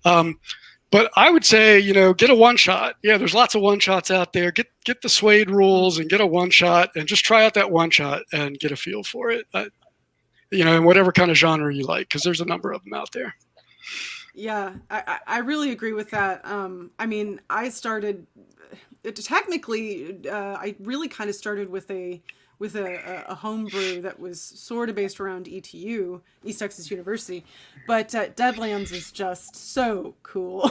But I would say, get a one shot. Yeah, there's lots of one shots out there. Get the Suede rules and get a one shot and just try out that one shot and get a feel for it. In whatever kind of genre you like, because there's a number of them out there. Yeah, I really agree with that. I mean, I started technically. I really kind of started with a homebrew that was sort of based around ETU, East Texas University, but Deadlands is just so cool.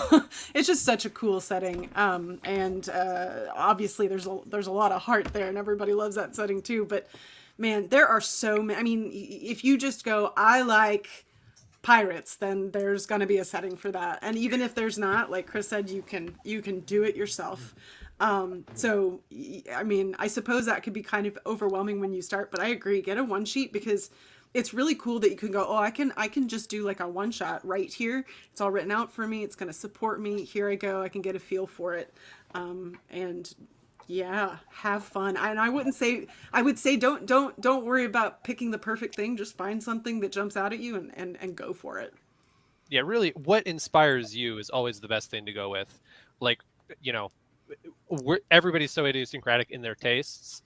It's just such a cool setting, and obviously there's a lot of heart there, and everybody loves that setting too. But man, there are so many. I mean, if you just go, I like pirates, then there's going to be a setting for that, and even if there's not, like Chris said, you can do it yourself. So, I mean, I suppose that could be kind of overwhelming when you start, but I agree. Get a one sheet, because it's really cool that you can go, I can just do like a one shot right here. It's all written out for me. It's going to support me. Here I go. I can get a feel for it. And yeah, have fun. And I would say, don't worry about picking the perfect thing. Just find something that jumps out at you and go for it. Yeah, really, what inspires you is always the best thing to go with. Like, everybody's so idiosyncratic in their tastes.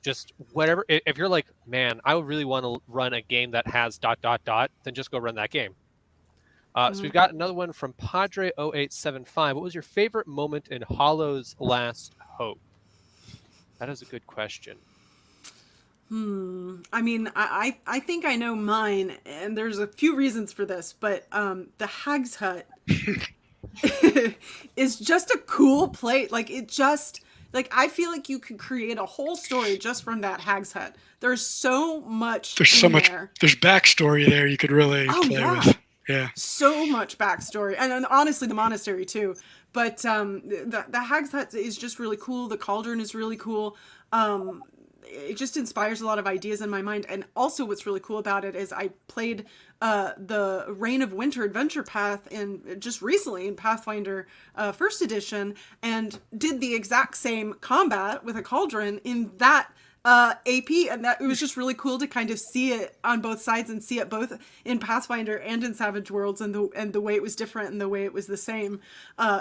Just whatever. If you're like, man, I would really want to run a game that has ... then just go run that game. So we've got another one from Padre 0875. What was your favorite moment in Hollow's Last Hope? That is a good question. I mean, I think I know mine, and there's a few reasons for this, but the Hag's Hut is just a cool place. Like, I feel like you could create a whole story just from that Hag's Hut. There's so much. There's so much. There's backstory there you could really play with. Yeah. So much backstory, and honestly, the monastery too. But the Hag's Hut is just really cool. The cauldron is really cool. It just inspires a lot of ideas in my mind. And also what's really cool about it is I played the Reign of Winter adventure path just recently in Pathfinder 1st edition, and did the exact same combat with a cauldron in that AP, and that it was just really cool to kind of see it on both sides and see it both in Pathfinder and in Savage Worlds, and the way it was different and the way it was the same.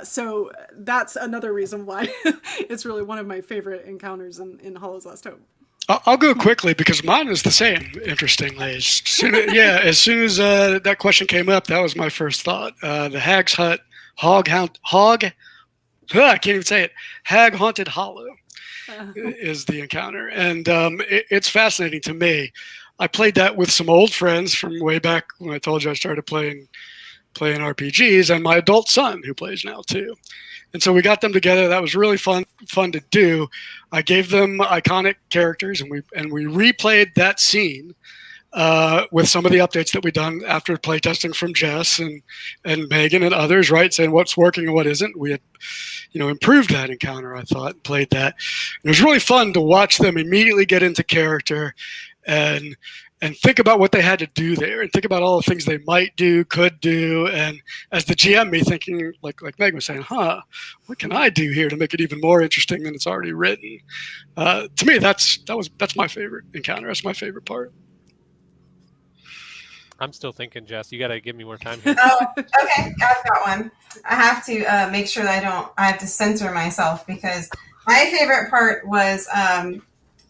So that's another reason why it's really one of my favorite encounters in Hollow's Last Hope. I'll go quickly because mine is the same, interestingly. As soon as that question came up, that was my first thought. The Hag's Hut, I can't even say it, Hag Haunted Hollow is the encounter. And it's fascinating to me. I played that with some old friends from way back when I told you I started playing RPGs, and my adult son, who plays now too. And so we got them together. That was really fun to do. I gave them iconic characters, and we replayed that scene with some of the updates that we done after playtesting from Jess and Megan and others, right? Saying what's working and what isn't. We had, improved that encounter, I thought, and played that. And it was really fun to watch them immediately get into character and think about what they had to do there, and think about all the things they might do, could do, and as the GM, me thinking, like Meg was saying, what can I do here to make it even more interesting than it's already written? To me, that's my favorite encounter. That's my favorite part. I'm still thinking, Jess. You got to give me more time here. Oh, okay. I've got one. I have to make sure that I have to censor myself, because my favorite part was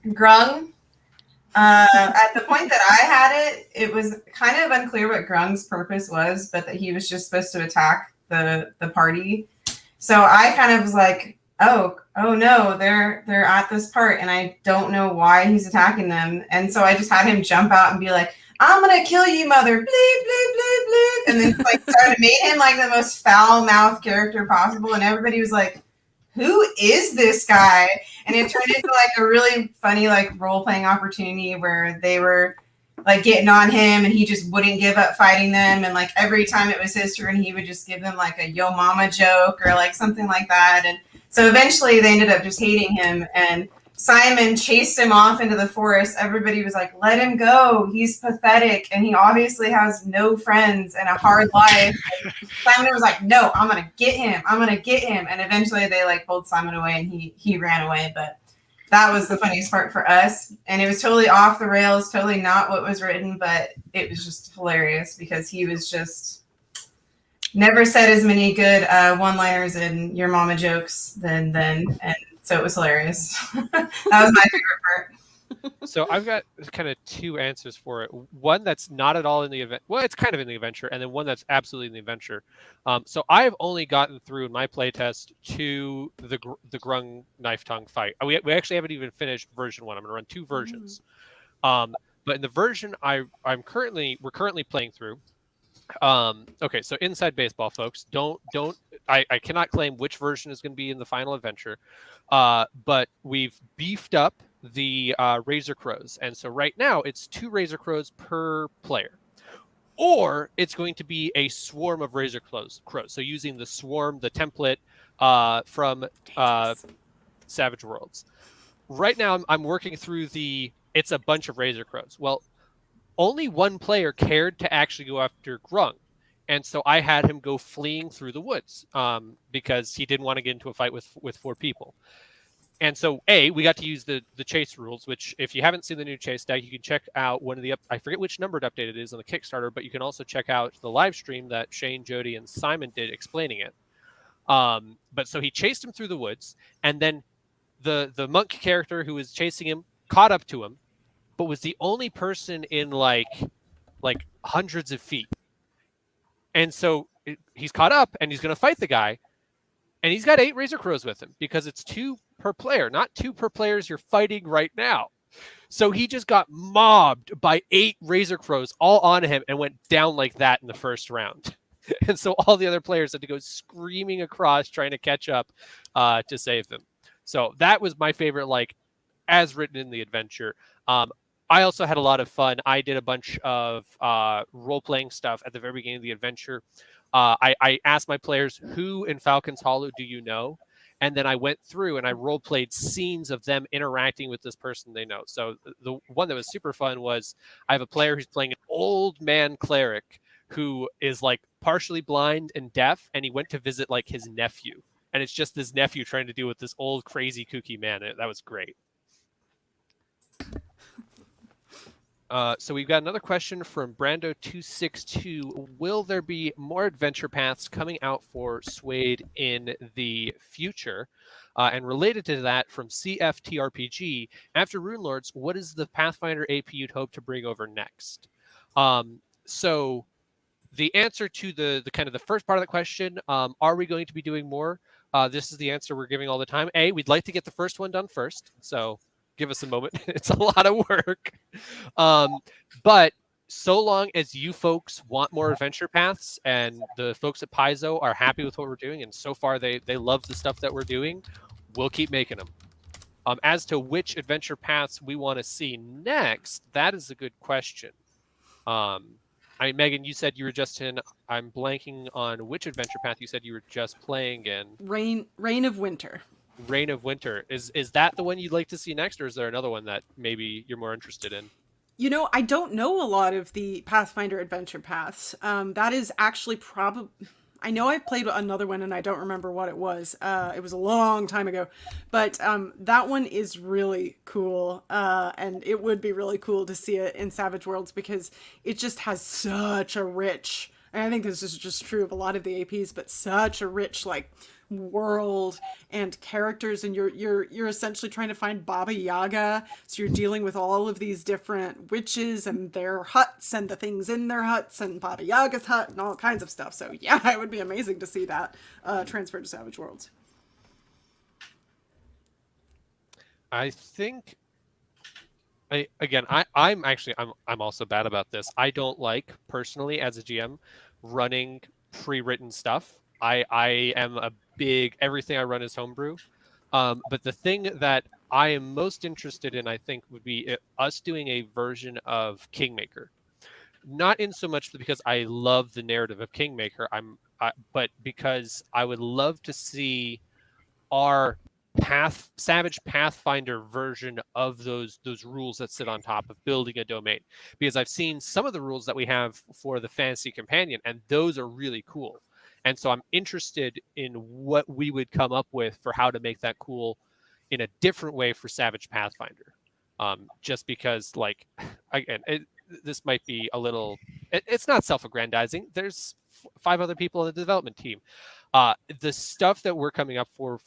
Grung. At the point that I had it was kind of unclear what Grung's purpose was, but that he was just supposed to attack the party. So I kind of was like, oh no, they're at this part, and I don't know why he's attacking them. And so I just had him jump out and be like, I'm gonna kill you, mother, bleep, bleep, bleep, bleep. And then made him like the most foul-mouthed character possible, and everybody was like, who is this guy? And it turned into like a really funny like role-playing opportunity where they were like getting on him, and he just wouldn't give up fighting them. And like every time it was his turn, he would just give them like a yo mama joke or like something like that. And so eventually they ended up just hating him. And Simon chased him off into the forest. Everybody was like, let him go. He's pathetic. And he obviously has no friends and a hard life. And Simon was like, no, I'm going to get him. I'm going to get him. And eventually they like pulled Simon away and he ran away. But that was the funniest part for us. And it was totally off the rails, totally not what was written. But it was just hilarious because he was just never said as many good one-liners and your mama jokes than then. And so it was hilarious. That was my favorite part. So I've got kind of two answers for it. One that's not at all in the event. Well, it's kind of in the adventure, and then one that's absolutely in the adventure. So I've only gotten through in my playtest to the Grung knife tongue fight. We actually haven't even finished version 1. I'm going to run 2 versions. But in the version we're currently playing through. Okay, so inside baseball, folks, I cannot claim which version is going to be in the final adventure, but we've beefed up the Razor Crows, and so right now it's 2 Razor Crows per player, or it's going to be a swarm of Razor Crows. So using the swarm, the template from Savage Worlds. Right now I'm working through it's a bunch of Razor Crows. Well, only one player cared to actually go after Grung. And so I had him go fleeing through the woods because he didn't want to get into a fight with 4 people. And so, we got to use the chase rules, which if you haven't seen the new chase deck, you can check out one of the, I forget which numbered update it is on the Kickstarter, but you can also check out the live stream that Shane, Jody, and Simon did explaining it. But so he chased him through the woods, and then the monk character who was chasing him caught up to him, but was the only person in like hundreds of feet. And so he's caught up and he's going to fight the guy. And he's got 8 Razor Crows with him because it's 2 per player, not 2 per players you're fighting right now. So he just got mobbed by 8 Razor Crows all on him and went down like that in the first round. And so all the other players had to go screaming across trying to catch up to save them. So that was my favorite, like, as written in the adventure. I also had a lot of fun. I did a bunch of role-playing stuff at the very beginning of the adventure. I asked my players, who in Falcon's Hollow do you know? And then I went through and I role-played scenes of them interacting with this person they know. So the one that was super fun was I have a player who's playing an old man cleric who is like partially blind and deaf, and he went to visit like his nephew. And it's just this nephew trying to deal with this old crazy kooky man. That was great. So we've got another question from Brando262. Will there be more adventure paths coming out for Suede in the future? And related to that, from CFTRPG, after Rune Lords, what is the Pathfinder AP you'd hope to bring over next? So the answer to the kind of the first part of the question, are we going to be doing more? This is the answer we're giving all the time. We'd like to get the first one done first. So give us a moment. It's a lot of work. But so long as you folks want more adventure paths and the folks at Paizo are happy with what we're doing, and so far they love the stuff that we're doing, we'll keep making them. As to which adventure paths we want to see next, that is a good question. Megan, you said you were just in, I'm blanking on which adventure path you said you were just playing in. Reign of Winter. Reign of Winter. Is that the one you'd like to see next, or is there another one that maybe you're more interested in? You know, I don't know a lot of the Pathfinder adventure paths. That is actually probably... I know I've played another one and I don't remember what it was. It was a long time ago. But that one is really cool. And it would be really cool to see it in Savage Worlds because it just has such a rich... And I think this is just true of a lot of the APs, but such a rich, like, world and characters, and you're essentially trying to find Baba Yaga, so you're dealing with all of these different witches and their huts and the things in their huts and Baba Yaga's hut and all kinds of stuff. So yeah, it would be amazing to see that transferred to Savage Worlds. I think I'm also bad about this. I don't like, personally, as a GM, running pre-written stuff. I am a big, everything I run is homebrew. But the thing that I am most interested in, I think, would be us doing a version of Kingmaker. Not in so much because I love the narrative of Kingmaker, but because I would love to see our Savage Pathfinder version of those rules that sit on top of building a domain. Because I've seen some of the rules that we have for the Fantasy Companion, and those are really cool. And so I'm interested in what we would come up with for how to make that cool in a different way for Savage Pathfinder. Just because, like, again, this might be a little. It's not self-aggrandizing. There's 5 other people on the development team. The stuff that we're coming up for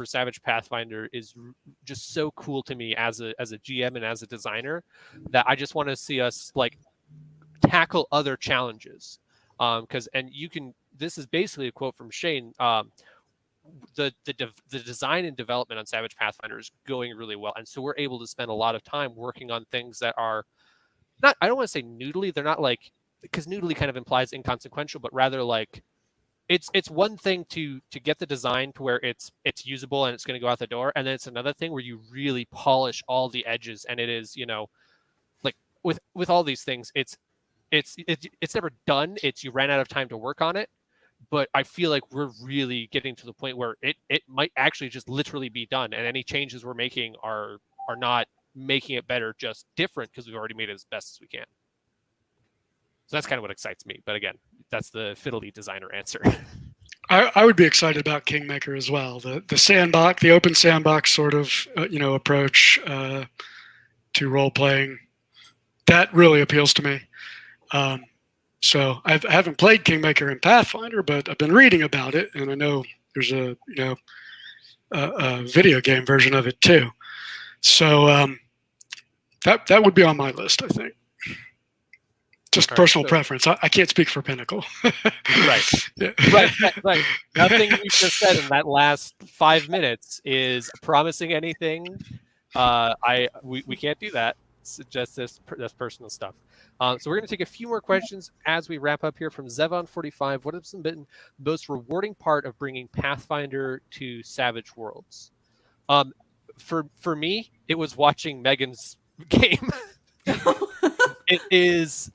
Savage Pathfinder is just so cool to me as a GM and as a designer, that I just want to see us like tackle other challenges. Because this is basically a quote from Shane. The design and development on Savage Pathfinder is going really well, and so we're able to spend a lot of time working on things that are not, I don't want to say noodly. They're not like, because noodly kind of implies inconsequential, but rather like it's one thing to get the design to where it's usable and it's going to go out the door, and then it's another thing where you really polish all the edges, and it is, like with all these things, it's never done. It's, you ran out of time to work on it. But I feel like we're really getting to the point where it might actually just literally be done, and any changes we're making are not making it better, just different, because we've already made it as best as we can. So that's kind of what excites me. But again, that's the fiddly designer answer. I would be excited about Kingmaker as well. The sandbox, the open sandbox sort of approach to role playing, that really appeals to me. So I haven't played Kingmaker in Pathfinder, but I've been reading about it, and I know there's a video game version of it too. So that would be on my list, I think. Just personal preference. I can't speak for Pinnacle. Right. Yeah. Right. Nothing you just said in that last 5 minutes is promising anything. We can't do that. It's just that's personal stuff. So we're going to take a few more questions as we wrap up here from Zevon45. What has been the most rewarding part of bringing Pathfinder to Savage Worlds? For me, it was watching Megan's game. It is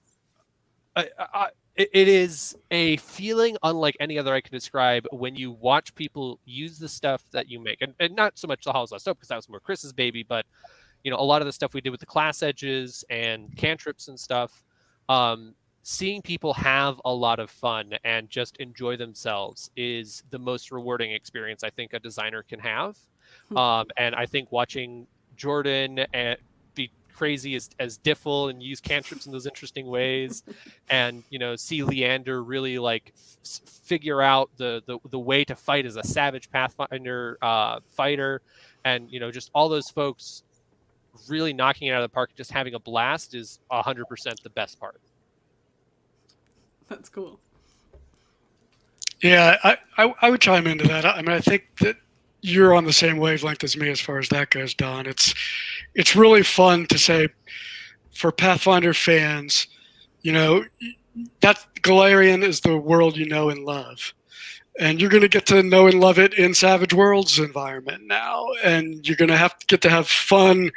a feeling unlike any other I can describe when you watch people use the stuff that you make, and not so much the Halls Lost Hope, because that was more Chris's baby, but a lot of the stuff we did with the class edges and cantrips and stuff. Seeing people have a lot of fun and just enjoy themselves is the most rewarding experience I think a designer can have. And I think watching Jordan be crazy as Diffle and use cantrips in those interesting ways, and see Leander really like figure out the way to fight as a Savage Pathfinder fighter, and just all those folks really knocking it out of the park, just having a blast, is 100% the best part. That's cool. Yeah, I would chime into that. I mean, I think that you're on the same wavelength as me as far as that goes, Don. It's really fun to say, for Pathfinder fans, that Galarian is the world you know and love. And you're going to get to know and love it in Savage Worlds environment now. And you're going to get to have fun,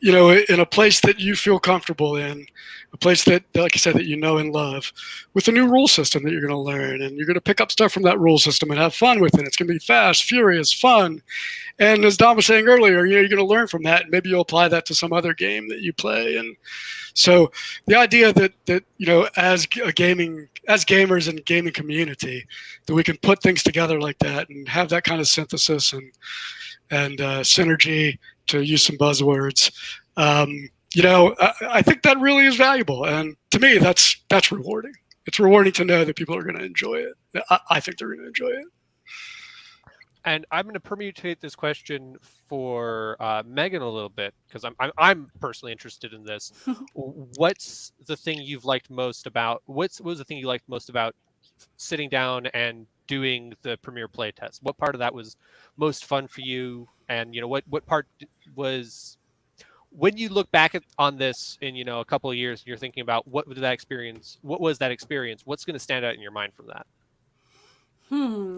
in a place that you feel comfortable in, a place that, like I said, that you know and love, with a new rule system that you're going to learn. And you're going to pick up stuff from that rule system and have fun with it. It's going to be fast, furious, fun. And as Don was saying earlier, you're going to learn from that, and maybe you'll apply that to some other game that you play. And so the idea that as gamers and gaming community, that we can put things together like that and have that kind of synthesis and synergy, to use some buzzwords, I think that really is valuable. And to me, that's rewarding. It's rewarding to know that people are going to enjoy it. I think they're going to enjoy it. And I'm going to permutate this question for Megan a little bit, because I'm personally interested in this. What's the thing you've liked most about? What was the thing you liked most about sitting down and doing the premiere playtest? What part of that was most fun for you? And what part was, when you look back on this in a couple of years, you're thinking about what was that experience? What's going to stand out in your mind from that?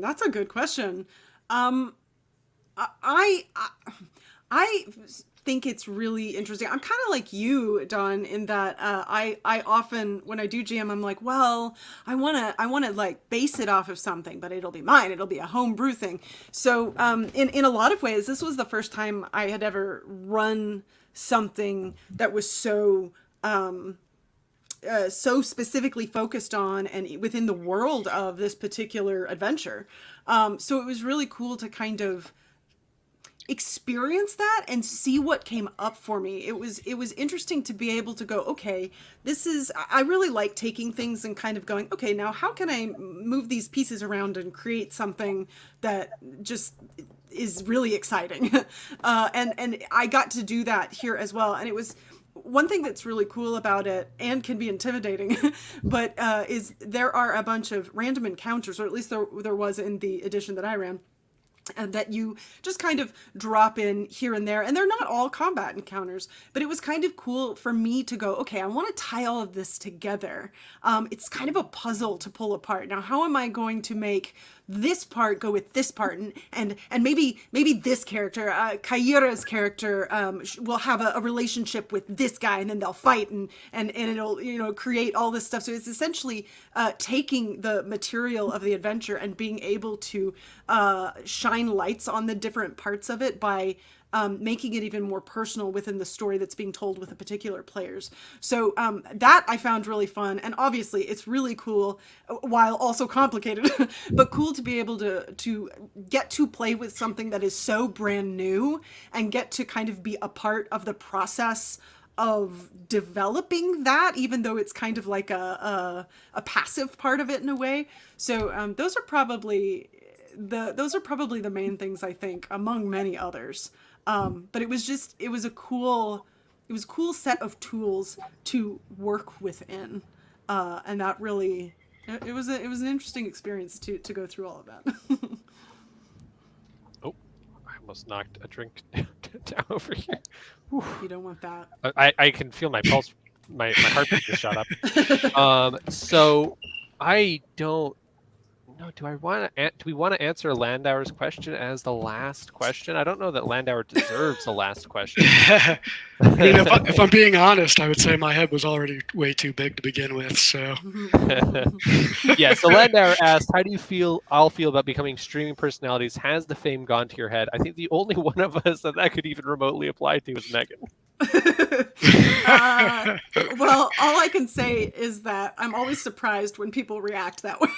That's a good question. I think it's really interesting. I'm kind of like you, Don, in that I often when I do GM, I'm like, well, I wanna like base it off of something, but it'll be mine. It'll be a homebrew thing. So in a lot of ways, this was the first time I had ever run something that was so so specifically focused on and within the world of this particular adventure. So it was really cool to kind of experience that and see what came up for me. It was interesting to be able to go, okay, I really like taking things and kind of going, okay, now how can I move these pieces around and create something that just is really exciting. And I got to do that here as well. And it was one thing that's really cool about it and can be intimidating, but is there are a bunch of random encounters, or at least there was in the edition that I ran, and that you just kind of drop in here and there. And they're not all combat encounters, but it was kind of cool for me to go, okay, I want to tie all of this together. It's kind of a puzzle to pull apart. Now, how am I going to make this part go with this part, and maybe this character, Kaira's character, will have a relationship with this guy, and then they'll fight, and it'll create all this stuff. So it's essentially taking the material of the adventure and being able to shine lights on the different parts of it by making it even more personal within the story that's being told with the particular players. So that I found really fun, and obviously it's really cool while also complicated, but cool to be able to get to play with something that is so brand new and get to kind of be a part of the process of developing that, even though it's kind of like a passive part of it in a way. So those are probably the main things, I think, among many others. But it was a cool set of tools to work within. And that really, it was an interesting experience to go through all of that. Oh, I almost knocked a drink down over here. Whew. You don't want that. I can feel my pulse, my heartbeat just shot up. So I don't know. Do we want to answer Landauer's question as the last question? I don't know that Landauer deserves the last question. I mean, if I'm being honest, I would say my head was already way too big to begin with. So, yeah. So Landauer asked, "How do you feel? I'll feel about becoming streaming personalities? Has the fame gone to your head?" I think the only one of us that could even remotely apply to is Megan. Well, all I can say is that I'm always surprised when people react that way,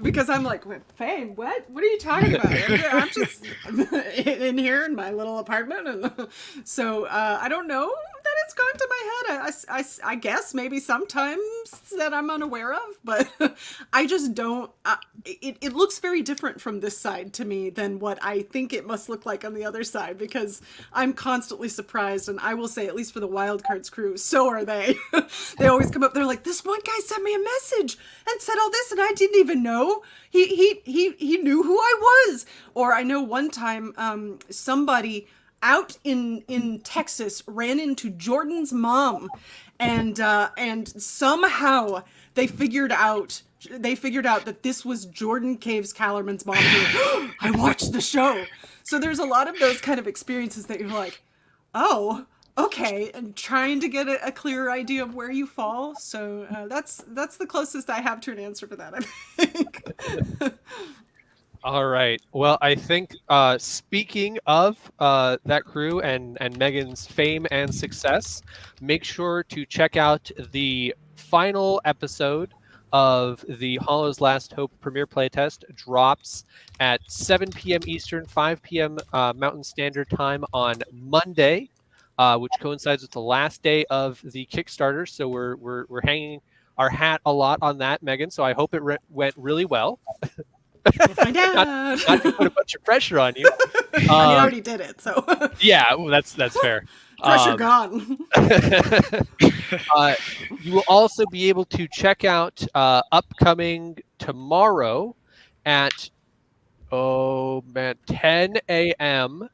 because I'm like, fame? What are you talking about? I'm just in here in my little apartment, and so I don't know that it's gone to my head. I guess maybe sometimes that I'm unaware of, but I just don't. It looks very different from this side to me than what I think it must look like on the other side, because I'm constantly surprised, and I will say, at least for the Wildcards crew, so are they. They always come up, they're like, this one guy sent me a message and said all this, and I didn't even know. He knew who I was. Or I know one time somebody out in Texas ran into Jordan's mom, and somehow they figured out that this was Jordan Caves Callerman's mom. I watched the show. So there's a lot of those kind of experiences that you're like, oh, okay, and trying to get a clearer idea of where you fall. So that's the closest I have to an answer for that, I think. All right. Well, I think speaking of that crew and Megan's fame and success, make sure to check out the final episode of the Hollow's Last Hope premiere playtest. Drops at 7 p.m. Eastern, 5 p.m. Mountain Standard Time on Monday, which coincides with the last day of the Kickstarter. So we're hanging our hat a lot on that, Megan. So I hope it went really well. We'll find out. Not to put a bunch of pressure on you. I already did it, so yeah, well, that's fair. Pressure gone. You will also be able to check out upcoming tomorrow at 10 a.m.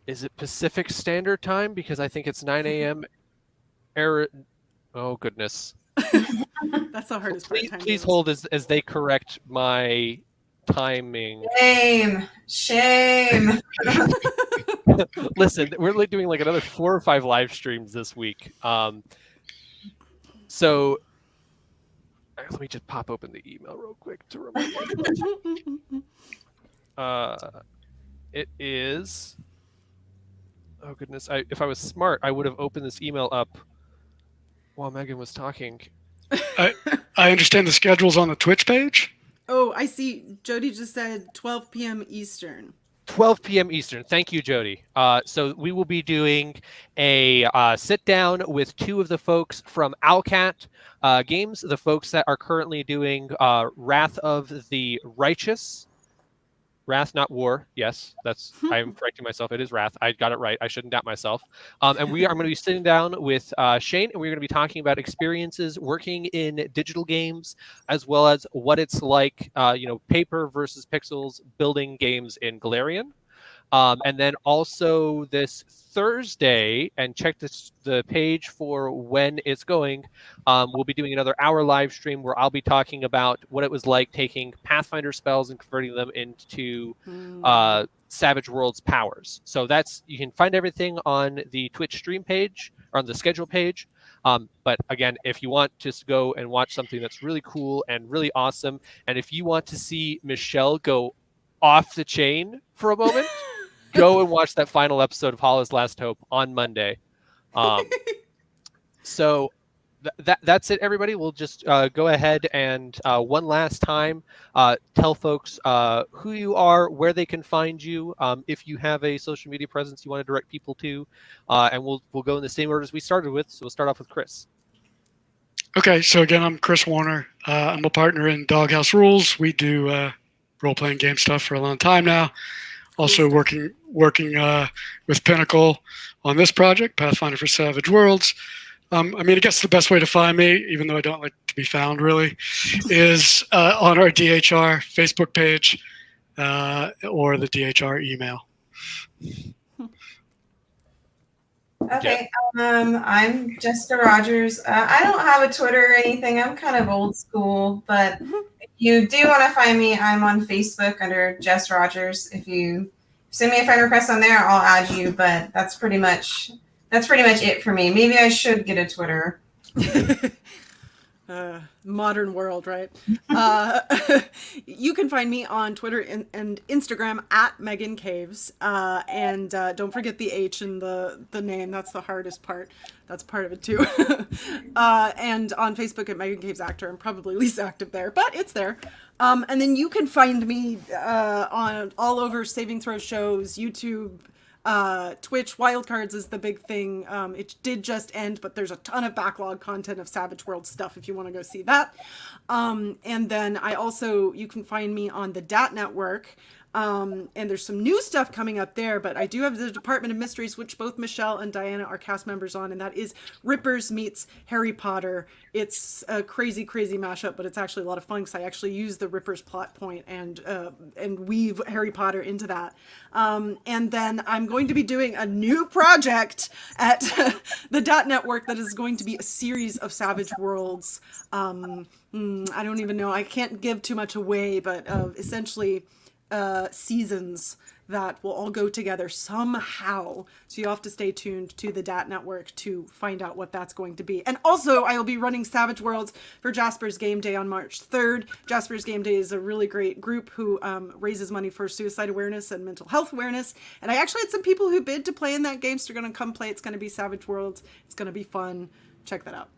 Is it Pacific Standard Time? Because I think it's 9 a.m. Oh goodness. That's the hardest part. Please hold as they correct my timing. Shame. Listen, we're doing like another 4 or 5 live streams this week. So let me just pop open the email real quick to remind me. It is. Oh goodness! If I was smart, I would have opened this email up while Megan was talking. I understand the schedule's on the Twitch page. Oh, I see. Jody just said 12 p.m. Eastern. 12 p.m. Eastern. Thank you, Jody. So we will be doing a sit down with 2 of the folks from Owlcat Games, the folks that are currently doing Wrath of the Righteous. Wrath, not war. Yes, that's. I'm correcting myself. It is Wrath. I got it right. I shouldn't doubt myself. And we are going to be sitting down with Shane, and we're going to be talking about experiences working in digital games, as well as what it's like, paper versus pixels, building games in Galarian. And then also this Thursday, and check the page for when it's going, we'll be doing another hour live stream where I'll be talking about what it was like taking Pathfinder spells and converting them into Savage Worlds powers. So you can find everything on the Twitch stream page, or on the schedule page. But again, if you want to go and watch something that's really cool and really awesome, and if you want to see Michelle go off the chain for a moment, go and watch that final episode of Holla's Last Hope on Monday. So that's it, everybody. We'll just go ahead and one last time tell folks who you are, where they can find you, if you have a social media presence you want to direct people to, and we'll go in the same order as we started with. So we'll start off with Chris. Okay, so again, I'm Chris Warner. I'm a partner in Doghouse Rules. We do role-playing game stuff for a long time now. Also working with Pinnacle on this project, Pathfinder for Savage Worlds. I guess the best way to find me, even though I don't like to be found really, is on our DHR Facebook page or the DHR email. Okay, I'm Jessica Rogers. I don't have a Twitter or anything. I'm kind of old school, but if you do want to find me, I'm on Facebook under Jess Rogers. If you send me a friend request on there, I'll add you. But that's pretty much it for me. Maybe I should get a Twitter. Modern world, right? You can find me on Twitter and Instagram at Megan Caves. And don't forget the H in the name. That's the hardest part. That's part of it too. And on Facebook at Megan Caves Actor. I'm probably least active there, but it's there. And then you can find me on all over Saving Throw shows, YouTube, Twitch. Wildcards is the big thing. It did just end, but there's a ton of backlog content of Savage World stuff if you want to go see that. And then you can find me on the DAT Network. And there's some new stuff coming up there, but I do have the Department of Mysteries, which both Michelle and Diana are cast members on, and that is Rippers meets Harry Potter. It's a crazy mashup, but it's actually a lot of fun because I actually use the Rippers plot point and weave Harry Potter into that. And then I'm going to be doing a new project at the DAT Network that is going to be a series of Savage Worlds. I don't even know. I can't give too much away, but essentially seasons that will all go together somehow. So you have to stay tuned to the DAT Network to find out what that's going to be. And also, I will be running Savage Worlds for Jasper's Game Day on March 3rd. Jasper's Game Day is a really great group who raises money for suicide awareness and mental health awareness. And I actually had some people who bid to play in that game, so they're going to come play. It's going to be Savage Worlds. It's going to be fun. Check that out.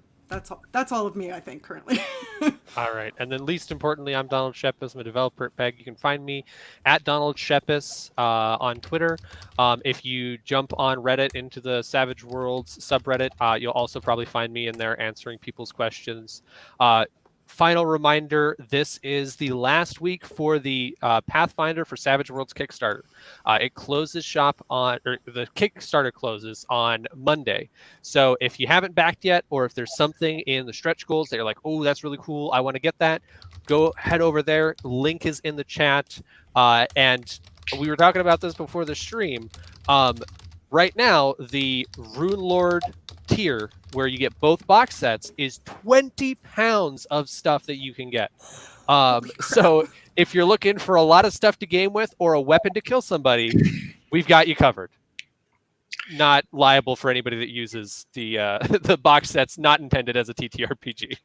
That's all of me, I think, currently. All right. And then least importantly, I'm Donald Shepis. I'm a developer at PEG. You can find me at Donald Shepis on Twitter. If you jump on Reddit into the Savage Worlds subreddit, you'll also probably find me in there answering people's questions. Final reminder, this is the last week for the Pathfinder for Savage Worlds Kickstarter. It closes shop the Kickstarter closes on Monday. So if you haven't backed yet, or if there's something in the stretch goals that you're like, oh, that's really cool, I want to get that, go head over there. Link is in the chat. And we were talking about this before the stream. Right now, the Rune Lord tier, where you get both box sets, is 20 pounds of stuff that you can get. So if you're looking for a lot of stuff to game with or a weapon to kill somebody, we've got you covered. not liable for anybody that uses the the box sets not intended as a TTRPG.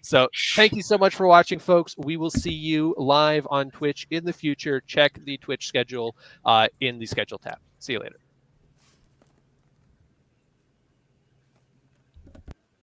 So thank you so much for watching, folks. We will see you live on Twitch in the future. Check the Twitch schedule in the schedule tab. See you later.